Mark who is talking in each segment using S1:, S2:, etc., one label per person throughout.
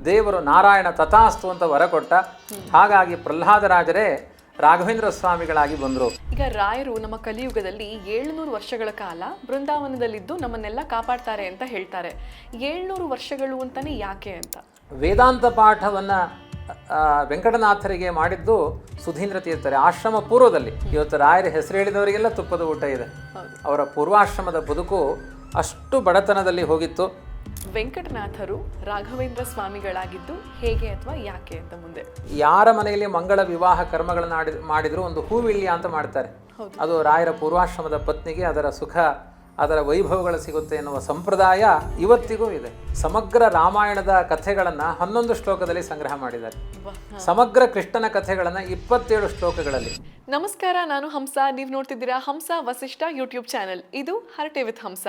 S1: ದೇವರು ನಾರಾಯಣ ತಥಾಸ್ತು ಅಂತ ವರ ಕೊಟ್ಟ. ಹಾಗಾಗಿ ಪ್ರಹ್ಲಾದರಾಜರೇ ರಾಘವೇಂದ್ರ ಸ್ವಾಮಿಗಳಾಗಿ ಬಂದರು.
S2: ಈಗ ರಾಯರು ನಮ್ಮ ಕಲಿಯುಗದಲ್ಲಿ 700 ವರ್ಷಗಳ ಕಾಲ ಬೃಂದಾವನದಲ್ಲಿದ್ದು ನಮ್ಮನ್ನೆಲ್ಲ ಕಾಪಾಡ್ತಾರೆ ಅಂತ ಹೇಳ್ತಾರೆ. 700 ವರ್ಷಗಳು ಅಂತಾನೆ ಯಾಕೆ ಅಂತ?
S1: ವೇದಾಂತ ಪಾಠವನ್ನು ವೆಂಕಟನಾಥರಿಗೆ ಮಾಡಿದ್ದು ಸುಧೀಂದ್ರ ತೀರ್ಥರೇ ಆಶ್ರಮ ಪೂರ್ವದಲ್ಲಿ. ಇವತ್ತು ರಾಯರ ಹೆಸರು ಹೇಳಿದವರಿಗೆಲ್ಲ ತುಪ್ಪದ ಊಟ ಇದೆ. ಅವರ ಪೂರ್ವಾಶ್ರಮದ ಬದುಕು ಅಷ್ಟು ಬಡತನದಲ್ಲಿ ಹೋಗಿತ್ತು.
S2: ವೆಂಕಟನಾಥರು ರಾಘವೇಂದ್ರ ಸ್ವಾಮಿಗಳಾಗಿದ್ದು ಹೇಗೆ ಅಥವಾ ಯಾಕೆ ಅಂತ ಮುಂದೆ
S1: ಯಾರ ಮನೆಯಲ್ಲಿ ಮಂಗಳ ವಿವಾಹ ಕರ್ಮಗಳನ್ನು ಮಾಡಿದ್ರು ಒಂದು ಹೂವಿಳ್ಯ ಅಂತ ಮಾಡ್ತಾರೆ. ಅದು ರಾಯರ ಪೂರ್ವಾಶ್ರಮದ ಪತ್ನಿಗೆ ಅದರ ಸುಖ ಅದರ ವೈಭವಗಳು ಸಿಗುತ್ತೆ ಎನ್ನುವ ಸಂಪ್ರದಾಯ ಇವತ್ತಿಗೂ ಇದೆ. ಸಮಗ್ರ ರಾಮಾಯಣದ ಕಥೆಗಳನ್ನು 11 ಶ್ಲೋಕದಲ್ಲಿ ಸಂಗ್ರಹ ಮಾಡಿದ್ದಾರೆ. ಸಮಗ್ರ ಕೃಷ್ಣನ ಕಥೆಗಳನ್ನು 27 ಶ್ಲೋಕಗಳಲ್ಲಿ.
S2: ನಮಸ್ಕಾರ, ನಾನು ಹಂಸ. ನೀವು ನೋಡ್ತಿದ್ದೀರಾ ಹಂಸ ವಸಿಷ್ಠ ಯೂಟ್ಯೂಬ್ ಚಾನೆಲ್. ಇದು ಹರಟೆ ವಿತ್ ಹಂಸ.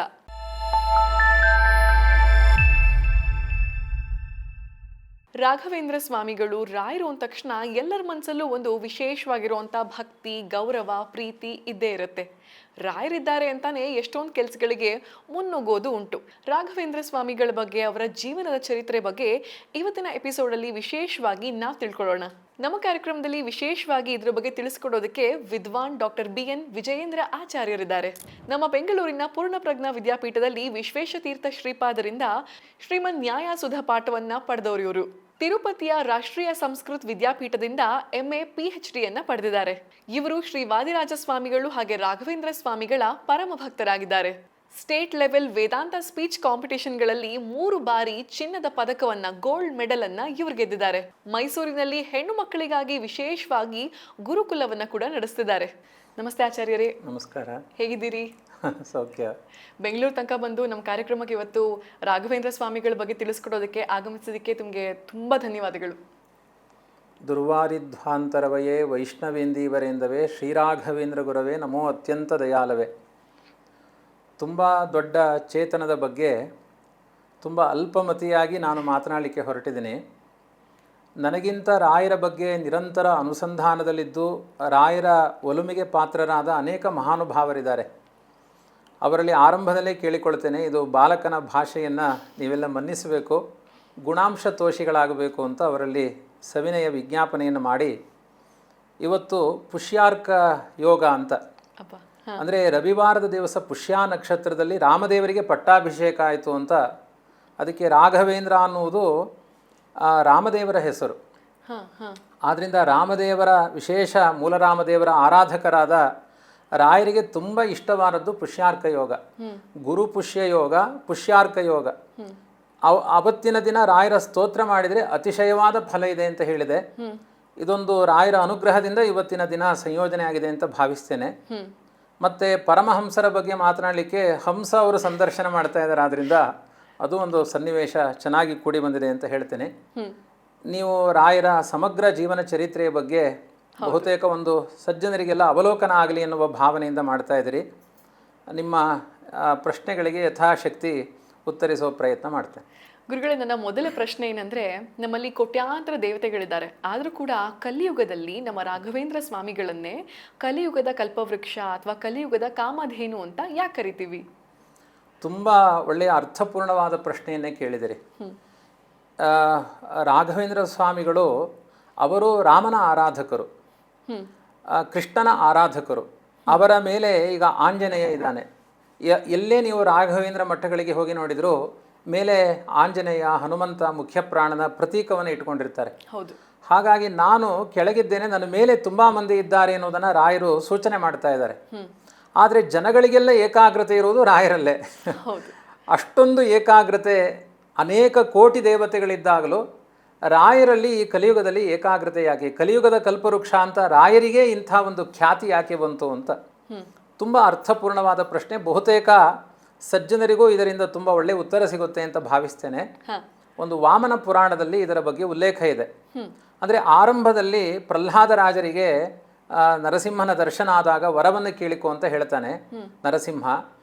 S2: ರಾಘವೇಂದ್ರ ಸ್ವಾಮಿಗಳು ರಾಯರು ಅಂದ ತಕ್ಷಣ ಎಲ್ಲರ ಮನಸ್ಸಲ್ಲೂ ಒಂದು ವಿಶೇಷವಾಗಿರುವಂಥ ಭಕ್ತಿ, ಗೌರವ, ಪ್ರೀತಿ ಇದ್ದೇ ಇರುತ್ತೆ. ರಾಯರಿದ್ದಾರೆ ಅಂತಾನೆ ಎಷ್ಟೊಂದು ಕೆಲಸಗಳಿಗೆ ಮುನ್ನುಗ್ಗೋದು ಉಂಟು. ರಾಘವೇಂದ್ರ ಸ್ವಾಮಿಗಳ ಬಗ್ಗೆ, ಅವರ ಜೀವನದ ಚರಿತ್ರೆ ಬಗ್ಗೆ ಇವತ್ತಿನ ಎಪಿಸೋಡಲ್ಲಿ ವಿಶೇಷವಾಗಿ ನಾವು ತಿಳ್ಕೊಳ್ಳೋಣ. ನಮ್ಮ ಕಾರ್ಯಕ್ರಮದಲ್ಲಿ ವಿಶೇಷವಾಗಿ ಇದ್ರ ಬಗ್ಗೆ ತಿಳಿಸ್ಕೊಡೋದಕ್ಕೆ ವಿದ್ವಾನ್ ಡಾಕ್ಟರ್ BN ವಿಜಯೇಂದ್ರ ಆಚಾರ್ಯರಿದ್ದಾರೆ. ನಮ್ಮ ಬೆಂಗಳೂರಿನ ಪೂರ್ಣಪ್ರಜ್ಞಾ ವಿದ್ಯಾಪೀಠದಲ್ಲಿ ವಿಶ್ವೇಶತೀರ್ಥ ಶ್ರೀಪಾದರಿಂದ ಶ್ರೀಮನ್ ನ್ಯಾಯಸುಧ ಪಾಠವನ್ನ ಪಡೆದವರು ಇವರು. ತಿರುಪತಿಯ ರಾಷ್ಟ್ರೀಯ ಸಂಸ್ಕೃತ ವಿದ್ಯಾಪೀಠದಿಂದ MA PhDಯನ್ನ ಪಡೆದಿದ್ದಾರೆ. ಇವರು ಶ್ರೀ ವಾದಿರಾಜ ಸ್ವಾಮಿಗಳು ಹಾಗೆ ರಾಘವೇಂದ್ರ ಸ್ವಾಮಿಗಳ ಪರಮ ಭಕ್ತರಾಗಿದ್ದಾರೆ. ಸ್ಟೇಟ್ ಲೆವೆಲ್ ವೇದಾಂತ ಸ್ಪೀಚ್ ಕಾಂಪಿಟೇಷನ್ಗಳಲ್ಲಿ 3 ಬಾರಿ ಚಿನ್ನದ ಪದಕವನ್ನ, ಗೋಲ್ಡ್ ಮೆಡಲ್ ಅನ್ನ ಇವರು ಗೆದ್ದಿದ್ದಾರೆ. ಮೈಸೂರಿನಲ್ಲಿ ಹೆಣ್ಣು ಮಕ್ಕಳಿಗಾಗಿ ವಿಶೇಷವಾಗಿ ಗುರುಕುಲವನ್ನ ಕೂಡ ನಡೆಸ್ತಿದ್ದಾರೆ. ನಮಸ್ತೆ ಆಚಾರ್ಯರೇ.
S1: ನಮಸ್ಕಾರ.
S2: ಹೇಗಿದ್ದೀರಿ?
S1: ಸೌಖ್ಯ.
S2: ಬೆಂಗಳೂರು ತನಕ ಬಂದು ನಮ್ಮ ಕಾರ್ಯಕ್ರಮಕ್ಕೆ ಇವತ್ತು ರಾಘವೇಂದ್ರ ಸ್ವಾಮಿಗಳ ಬಗ್ಗೆ ತಿಳಿಸ್ಕೊಡೋದಕ್ಕೆ ಆಗಮಿಸಿದ್ದಕ್ಕೆ ನಿಮಗೆ ತುಂಬ ಧನ್ಯವಾದಗಳು.
S1: ದುರ್ವಾರಿಧ್ವಾಂತರವಯೇ ವೈಷ್ಣವೇಂದೀವರೇಂದವೇ ಶ್ರೀರಾಘವೇಂದ್ರ ಗುರವೇ ನಮೋ ಅತ್ಯಂತ ದಯಾಲವೇ. ತುಂಬ ದೊಡ್ಡ ಚೇತನದ ಬಗ್ಗೆ ತುಂಬ ಅಲ್ಪಮತಿಯಾಗಿ ನಾನು ಮಾತನಾಡಲಿಕ್ಕೆ ಹೊರಟಿದ್ದೀನಿ. ನನಗಿಂತ ರಾಯರ ಬಗ್ಗೆ ನಿರಂತರ ಅನುಸಂಧಾನದಲ್ಲಿದ್ದು ರಾಯರ ಒಲುಮೆಗೆ ಪಾತ್ರರಾದ ಅನೇಕ ಮಹಾನುಭಾವರಿದ್ದಾರೆ. ಅವರಲ್ಲಿ ಆರಂಭದಲ್ಲೇ ಕೇಳಿಕೊಳ್ತೇನೆ, ಇದು ಬಾಲಕನ ಭಾಷೆಯನ್ನು ನೀವೆಲ್ಲ ಮನ್ನಿಸಬೇಕು, ಗುಣಾಂಶ ತೋಷಿಗಳಾಗಬೇಕು ಅಂತ ಅವರಲ್ಲಿ ಸವಿನಯ ವಿಜ್ಞಾಪನೆಯನ್ನು ಮಾಡಿ, ಇವತ್ತು ಪುಷ್ಯಾರ್ಕ ಯೋಗ ಅಂತ, ಅಂದರೆ ರವಿವಾರದ ದಿವಸ ಪುಷ್ಯ ನಕ್ಷತ್ರದಲ್ಲಿ ರಾಮದೇವರಿಗೆ ಪಟ್ಟಾಭಿಷೇಕ ಆಯಿತು ಅಂತ, ಅದಕ್ಕೆ ರಾಘವೇಂದ್ರ ಅನ್ನುವುದು ರಾಮದೇವರ ಹೆಸರು. ಆದ್ದರಿಂದ ರಾಮದೇವರ ವಿಶೇಷ ಮೂಲರಾಮದೇವರ ಆರಾಧಕರಾದ ರಾಯರಿಗೆ ತುಂಬ ಇಷ್ಟವಾದದ್ದು ಪುಷ್ಯಾರ್ಕ ಯೋಗ. ಗುರು ಪುಷ್ಯ ಯೋಗ, ಪುಷ್ಯಾರ್ಕ ಯೋಗ. ಅವತ್ತಿನ ದಿನ ರಾಯರ ಸ್ತೋತ್ರ ಮಾಡಿದರೆ ಅತಿಶಯವಾದ ಫಲ ಇದೆ ಅಂತ ಹೇಳಿದೆ. ಇದೊಂದು ರಾಯರ ಅನುಗ್ರಹದಿಂದ ಇವತ್ತಿನ ದಿನ ಸಂಯೋಜನೆ ಆಗಿದೆ ಅಂತ ಭಾವಿಸ್ತೇನೆ. ಮತ್ತು ಪರಮಹಂಸರ ಬಗ್ಗೆ ಮಾತನಾಡಲಿಕ್ಕೆ ಹಂಸ ಅವರು ಸಂದರ್ಶನ ಮಾಡ್ತಾ ಇದ್ದಾರೆ. ಆದ್ದರಿಂದ ಅದು ಒಂದು ಸನ್ನಿವೇಶ ಚೆನ್ನಾಗಿ ಕೂಡಿ ಬಂದಿದೆ ಅಂತ ಹೇಳ್ತೇನೆ. ನೀವು ರಾಯರ ಸಮಗ್ರ ಜೀವನ ಚರಿತ್ರೆಯ ಬಗ್ಗೆ ಬಹುತೇಕ ಒಂದು ಸಜ್ಜನರಿಗೆಲ್ಲ ಅವಲೋಕನ ಆಗಲಿ ಎನ್ನುವ ಭಾವನೆಯಿಂದ ಮಾಡ್ತಾ ಇದ್ದೀರಿ. ನಿಮ್ಮ ಪ್ರಶ್ನೆಗಳಿಗೆ ಯಥಾಶಕ್ತಿ ಉತ್ತರಿಸುವ ಪ್ರಯತ್ನ ಮಾಡ್ತೇನೆ.
S2: ಗುರುಗಳೇ, ನನ್ನ ಮೊದಲ ಪ್ರಶ್ನೆ ಏನಂದರೆ, ನಮ್ಮಲ್ಲಿ ಕೋಟ್ಯಾಂತರ ದೇವತೆಗಳಿದ್ದಾರೆ, ಆದರೂ ಕೂಡ ಕಲಿಯುಗದಲ್ಲಿ ನಮ್ಮ ರಾಘವೇಂದ್ರ ಸ್ವಾಮಿಗಳನ್ನೇ ಕಲಿಯುಗದ ಕಲ್ಪವೃಕ್ಷ ಅಥವಾ ಕಲಿಯುಗದ ಕಾಮಧೇನು ಅಂತ ಯಾಕೆ ಕರಿತೀವಿ?
S1: ತುಂಬ ಒಳ್ಳೆಯ ಅರ್ಥಪೂರ್ಣವಾದ ಪ್ರಶ್ನೆಯನ್ನೇ ಕೇಳಿದಿರಿ. ರಾಘವೇಂದ್ರ ಸ್ವಾಮಿಗಳು ಅವರು ರಾಮನ ಆರಾಧಕರು, ಕೃಷ್ಣನ ಆರಾಧಕರು. ಅವರ ಮೇಲೆ ಈಗ ಆಂಜನೇಯ ಇದ್ದಾನೆ. ಎಲ್ಲೇ ನೀವು ರಾಘವೇಂದ್ರ ಮಠಗಳಿಗೆ ಹೋಗಿ ನೋಡಿದರೂ ಮೇಲೆ ಆಂಜನೇಯ, ಹನುಮಂತ, ಮುಖ್ಯ ಪ್ರಾಣನ ಪ್ರತೀಕವನ್ನು ಇಟ್ಕೊಂಡಿರ್ತಾರೆ. ಹಾಗಾಗಿ ನಾನು ಕೆಳಗಿದ್ದೇನೆ, ನನ್ನ ಮೇಲೆ ತುಂಬ ಮಂದಿ ಇದ್ದಾರೆ ಅನ್ನೋದನ್ನು ರಾಯರು ಸೂಚನೆ ಮಾಡ್ತಾ ಇದ್ದಾರೆ. ಆದರೆ ಜನಗಳಿಗೆಲ್ಲ ಏಕಾಗ್ರತೆ ಇರುವುದು ರಾಯರಲ್ಲೇ. ಅಷ್ಟೊಂದು ಏಕಾಗ್ರತೆ, ಅನೇಕ ಕೋಟಿ ದೇವತೆಗಳಿದ್ದಾಗಲೂ ರಾಯರಲ್ಲಿ ಈ ಕಲಿಯುಗದಲ್ಲಿ ಏಕಾಗ್ರತೆ ಯಾಕೆ? ಕಲಿಯುಗದ ಕಲ್ಪವೃಕ್ಷ ಅಂತ ರಾಯರಿಗೆ ಇಂಥ ಒಂದು ಖ್ಯಾತಿ ಯಾಕೆ ಬಂತು ಅಂತ ತುಂಬ ಅರ್ಥಪೂರ್ಣವಾದ ಪ್ರಶ್ನೆ. ಬಹುತೇಕ ಸಜ್ಜನರಿಗೂ ಇದರಿಂದ ತುಂಬ ಒಳ್ಳೆಯ ಉತ್ತರ ಸಿಗುತ್ತೆ ಅಂತ ಭಾವಿಸ್ತೇನೆ. ಒಂದು ವಾಮನ ಪುರಾಣದಲ್ಲಿ ಇದರ ಬಗ್ಗೆ ಉಲ್ಲೇಖ ಇದೆ. ಅಂದರೆ ಆರಂಭದಲ್ಲಿ ಪ್ರಹ್ಲಾದರಾಜರಿಗೆ ನರಸಿಂಹನ ದರ್ಶನ ಆದಾಗ ವರವನ್ನು ಕೇಳಿಕೊ ಅಂತ ಹೇಳ್ತಾನೆ ನರಸಿಂಹ.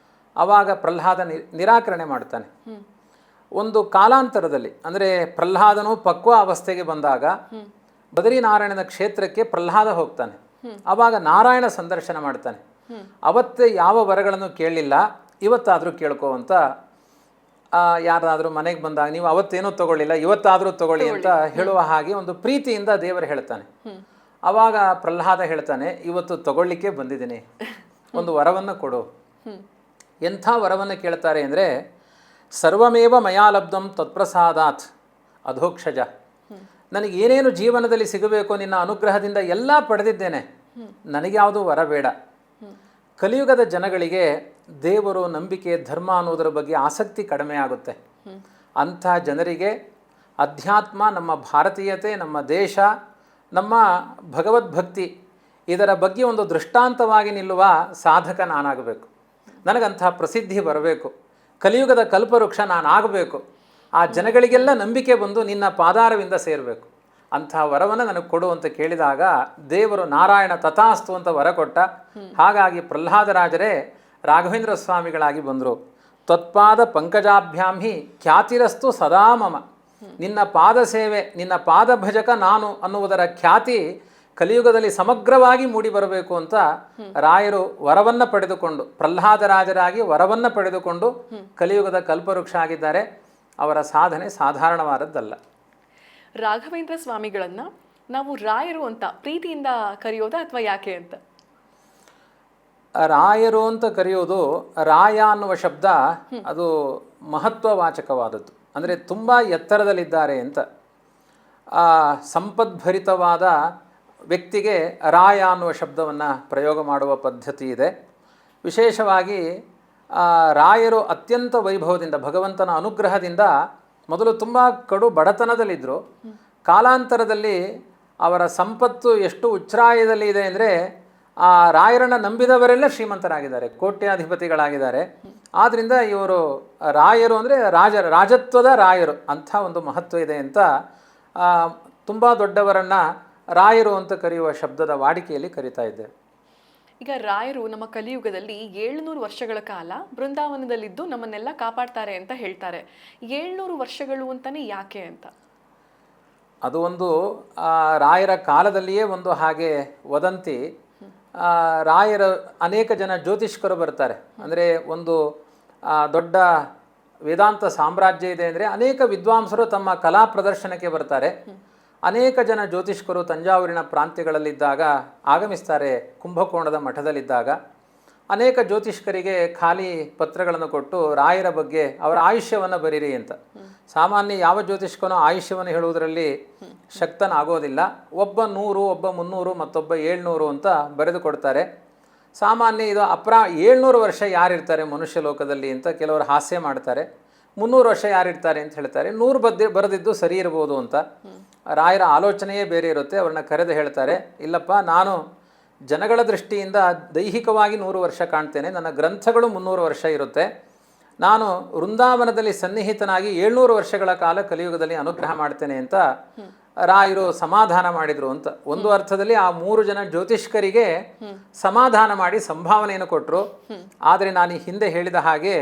S1: ಆವಾಗ ಪ್ರಹ್ಲಾದ ನಿರಾಕರಣೆ ಮಾಡ್ತಾನೆ. ಒಂದು ಕಾಲಾಂತರದಲ್ಲಿ, ಅಂದರೆ ಪ್ರಹ್ಲಾದನು ಪಕ್ವ ಅವಸ್ಥೆಗೆ ಬಂದಾಗ ಬದರಿನಾರಾಯಣನ ಕ್ಷೇತ್ರಕ್ಕೆ ಪ್ರಹ್ಲಾದ ಹೋಗ್ತಾನೆ. ಆವಾಗ ನಾರಾಯಣ ಸಂದರ್ಶನ ಮಾಡ್ತಾನೆ. ಅವತ್ತೇ ಯಾವ ವರಗಳನ್ನು ಕೇಳಲಿಲ್ಲ, ಇವತ್ತಾದರೂ ಕೇಳ್ಕೊ ಅಂತ ಯಾರಾದರೂ ಮನೆಗೆ ಬಂದಾಗ ನೀವು ಅವತ್ತೇನೂ ತಗೊಳ್ಳಿಲ್ಲ, ಇವತ್ತಾದರೂ ತಗೊಳ್ಳಿ ಅಂತ ಹೇಳುವ ಹಾಗೆ ಒಂದು ಪ್ರೀತಿಯಿಂದ ದೇವರು ಹೇಳ್ತಾನೆ. ಆವಾಗ ಪ್ರಹ್ಲಾದ ಹೇಳ್ತಾನೆ, ಇವತ್ತು ತಗೊಳ್ಳಿಕ್ಕೆ ಬಂದಿದ್ದೀನಿ, ಒಂದು ವರವನ್ನು ಕೊಡು. ಎಂಥ ವರವನ್ನು ಕೇಳ್ತಾರೆ ಅಂದರೆ, ಸರ್ವಮೇವ ಮಯಾ ಲಬ್ಧಂ ತತ್ಪ್ರಸಾದಾತ್ ಅಧೋಕ್ಷಜ. ನನಗೆ ಏನೇನು ಜೀವನದಲ್ಲಿ ಸಿಗಬೇಕು ನಿನ್ನ ಅನುಗ್ರಹದಿಂದ ಎಲ್ಲ ಪಡೆದಿದ್ದೇನೆ, ನನಗೆ ಯಾವುದೂ ವರ ಬೇಡ. ಕಲಿಯುಗದ ಜನಗಳಿಗೆ ದೇವರು, ನಂಬಿಕೆ, ಧರ್ಮ ಅನ್ನೋದರ ಬಗ್ಗೆ ಆಸಕ್ತಿ ಕಡಿಮೆ ಆಗುತ್ತೆ. ಅಂಥ ಜನರಿಗೆ ಅಧ್ಯಾತ್ಮ, ನಮ್ಮ ಭಾರತೀಯತೆ, ನಮ್ಮ ದೇಶ, ನಮ್ಮ ಭಗವದ್ಭಕ್ತಿ ಇದರ ಬಗ್ಗೆ ಒಂದು ದೃಷ್ಟಾಂತವಾಗಿ ನಿಲ್ಲುವ ಸಾಧಕ ನಾನಾಗಬೇಕು. ನನಗಂಥ ಪ್ರಸಿದ್ಧಿ ಬರಬೇಕು, ಕಲಿಯುಗದ ಕಲ್ಪವೃಕ್ಷ ನಾನಾಗಬೇಕು, ಆ ಜನಗಳಿಗೆಲ್ಲ ನಂಬಿಕೆ ಬಂದು ನಿನ್ನ ಪಾದಾರವಿಂದ ಸೇರಬೇಕು. ಅಂಥ ವರವನ್ನು ನನಗೆ ಕೊಡು ಅಂತ ಕೇಳಿದಾಗ ದೇವರು ನಾರಾಯಣ ತಥಾಸ್ತು ಅಂತ ವರ ಕೊಟ್ಟ. ಹಾಗಾಗಿ ಪ್ರಹ್ಲಾದರಾಜರೇ ರಾಘವೇಂದ್ರ ಸ್ವಾಮಿಗಳಾಗಿ ಬಂದರು. ತ್ವತ್ಪಾದ ಪಂಕಜಾಭ್ಯಾಂ ಹಿ ಖ್ಯಾತಿರಸ್ತು ಸದಾ ಮಮ. ನಿನ್ನ ಪಾದ ಸೇವೆ, ನಿನ್ನ ಪಾದ ಭಜಕ ನಾನು ಅನ್ನುವುದರ ಖ್ಯಾತಿ ಕಲಿಯುಗದಲ್ಲಿ ಸಮಗ್ರವಾಗಿ ಮೂಡಿ ಬರಬೇಕು ಅಂತ ರಾಯರು ವರವನ್ನು ಪಡೆದುಕೊಂಡು, ಪ್ರಹ್ಲಾದರಾಜರಾಗಿ ವರವನ್ನು ಪಡೆದುಕೊಂಡು ಕಲಿಯುಗದ ಕಲ್ಪವೃಕ್ಷ ಆಗಿದ್ದಾರೆ. ಅವರ ಸಾಧನೆ ಸಾಧಾರಣವಾದದ್ದಲ್ಲ.
S2: ರಾಘವೇಂದ್ರ ಸ್ವಾಮಿಗಳನ್ನ ನಾವು ರಾಯರು ಅಂತ ಪ್ರೀತಿಯಿಂದ ಕರೆಯೋದಾ ಅಥವಾ ಯಾಕೆ ಅಂತ?
S1: ರಾಯರು ಅಂತ ಕರೆಯೋದು, ರಾಯ ಅನ್ನುವ ಶಬ್ದ ಅದು ಮಹತ್ವವಾಚಕವಾದದ್ದು. ಅಂದರೆ ತುಂಬ ಎತ್ತರದಲ್ಲಿದ್ದಾರೆ ಅಂತ. ಸಂಪದ್ಭರಿತವಾದ ವ್ಯಕ್ತಿಗೆ ರಾಯ ಅನ್ನುವ ಶಬ್ದವನ್ನು ಪ್ರಯೋಗ ಮಾಡುವ ಪದ್ಧತಿ ಇದೆ. ವಿಶೇಷವಾಗಿ ರಾಯರು ಅತ್ಯಂತ ವೈಭವದಿಂದ, ಭಗವಂತನ ಅನುಗ್ರಹದಿಂದ ಮೊದಲು ತುಂಬ ಕಡು ಬಡತನದಲ್ಲಿದ್ದರು. ಕಾಲಾಂತರದಲ್ಲಿ ಅವರ ಸಂಪತ್ತು ಎಷ್ಟು ಉಚ್ಛ್ರಾಯದಲ್ಲಿ ಇದೆ ಅಂದರೆ, ಆ ರಾಯರನ್ನು ನಂಬಿದವರೆಲ್ಲ ಶ್ರೀಮಂತರಾಗಿದ್ದಾರೆ, ಕೋಟ್ಯಾಧಿಪತಿಗಳಾಗಿದ್ದಾರೆ. ಆದ್ದರಿಂದ ಇವರು ರಾಯರು ಅಂದರೆ ರಾಜತ್ವದ ರಾಯರು, ಅಂಥ ಒಂದು ಮಹತ್ವ ಇದೆ ಅಂತ ತುಂಬ ದೊಡ್ಡವರನ್ನು ರಾಯರು ಅಂತ ಕರೆಯುವ ಶಬ್ದದ ವಾಡಿಕೆಯಲ್ಲಿ ಕರೀತಾ ಇದ್ದೇವೆ.
S2: ಈಗ ರಾಯರು ನಮ್ಮ ಕಲಿಯುಗದಲ್ಲಿ 700 ವರ್ಷಗಳ ಕಾಲ ಬೃಂದಾವನದಲ್ಲಿದ್ದು ನಮ್ಮನ್ನೆಲ್ಲ ಕಾಪಾಡ್ತಾರೆ ಅಂತ ಹೇಳ್ತಾರೆ. 700 ವರ್ಷಗಳು ಅಂತಾನೆ ಯಾಕೆ ಅಂತ?
S1: ಅದು ಒಂದು ರಾಯರ ಕಾಲದಲ್ಲಿಯೇ ಒಂದು ಹಾಗೆ ವದಂತಿ. ರಾಯರ ಅನೇಕ ಜನ ಜ್ಯೋತಿಷ್ಕರು ಬರ್ತಾರೆ. ಅಂದರೆ ಒಂದು ದೊಡ್ಡ ವೇದಾಂತ ಸಾಮ್ರಾಜ್ಯ ಇದೆ ಅಂದರೆ ಅನೇಕ ವಿದ್ವಾಂಸರು ತಮ್ಮ ಕಲಾ ಪ್ರದರ್ಶನಕ್ಕೆ ಬರ್ತಾರೆ. ಅನೇಕ ಜನ ಜ್ಯೋತಿಷ್ಕರು ತಂಜಾವೂರಿನ ಪ್ರಾಂತ್ಯಗಳಲ್ಲಿದ್ದಾಗ ಆಗಮಿಸ್ತಾರೆ. ಕುಂಭಕೋಣದ ಮಠದಲ್ಲಿದ್ದಾಗ ಅನೇಕ ಜ್ಯೋತಿಷ್ಕರಿಗೆ ಖಾಲಿ ಪತ್ರಗಳನ್ನು ಕೊಟ್ಟು ರಾಯರ ಬಗ್ಗೆ ಅವರ ಆಯುಷ್ಯವನ್ನು ಬರೀರಿ ಅಂತ. ಸಾಮಾನ್ಯ ಯಾವ ಜ್ಯೋತಿಷ್ಕನೋ ಆಯುಷ್ಯವನ್ನು ಹೇಳುವುದರಲ್ಲಿ ಶಕ್ತನಾಗೋದಿಲ್ಲ. ಒಬ್ಬ 100, ಒಬ್ಬ 300, ಮತ್ತೊಬ್ಬ 700 ಅಂತ ಬರೆದು ಕೊಡ್ತಾರೆ. ಸಾಮಾನ್ಯ ಇದು 700 ವರ್ಷ ಯಾರಿರ್ತಾರೆ ಮನುಷ್ಯ ಲೋಕದಲ್ಲಿ ಅಂತ ಕೆಲವರು ಹಾಸ್ಯ ಮಾಡ್ತಾರೆ. 300 ವರ್ಷ ಯಾರಿರ್ತಾರೆ ಅಂತ ಹೇಳ್ತಾರೆ. 100 ಬರೆದಿದ್ದು ಸರಿ ಇರ್ಬೋದು ಅಂತ. ರಾಯರ ಆಲೋಚನೆಯೇ ಬೇರೆ ಇರುತ್ತೆ. ಅವ್ರನ್ನ ಕರೆದು ಹೇಳ್ತಾರೆ, ಇಲ್ಲಪ್ಪ, ನಾನು ಜನಗಳ ದೃಷ್ಟಿಯಿಂದ ದೈಹಿಕವಾಗಿ 100 ವರ್ಷ ಕಾಣ್ತೇನೆ, ನನ್ನ ಗ್ರಂಥಗಳು 300 ವರ್ಷ ಇರುತ್ತೆ. ನಾನು ವೃಂದಾವನದಲ್ಲಿ ಸನ್ನಿಹಿತನಾಗಿ 700 ವರ್ಷಗಳ ಕಾಲ ಕಲಿಯುಗದಲ್ಲಿ ಅನುಗ್ರಹ ಮಾಡ್ತೇನೆ ಅಂತ ರಾಯರು ಸಮಾಧಾನ ಮಾಡಿದರು ಅಂತ. ಒಂದು ಅರ್ಥದಲ್ಲಿ ಆ 3 ಜನ ಜ್ಯೋತಿಷ್ಕರಿಗೆ ಸಮಾಧಾನ ಮಾಡಿ ಸಂಭಾವನೆಯನ್ನು ಕೊಟ್ಟರು. ಆದರೆ ನಾನು ಹಿಂದೆ ಹೇಳಿದ ಹಾಗೆ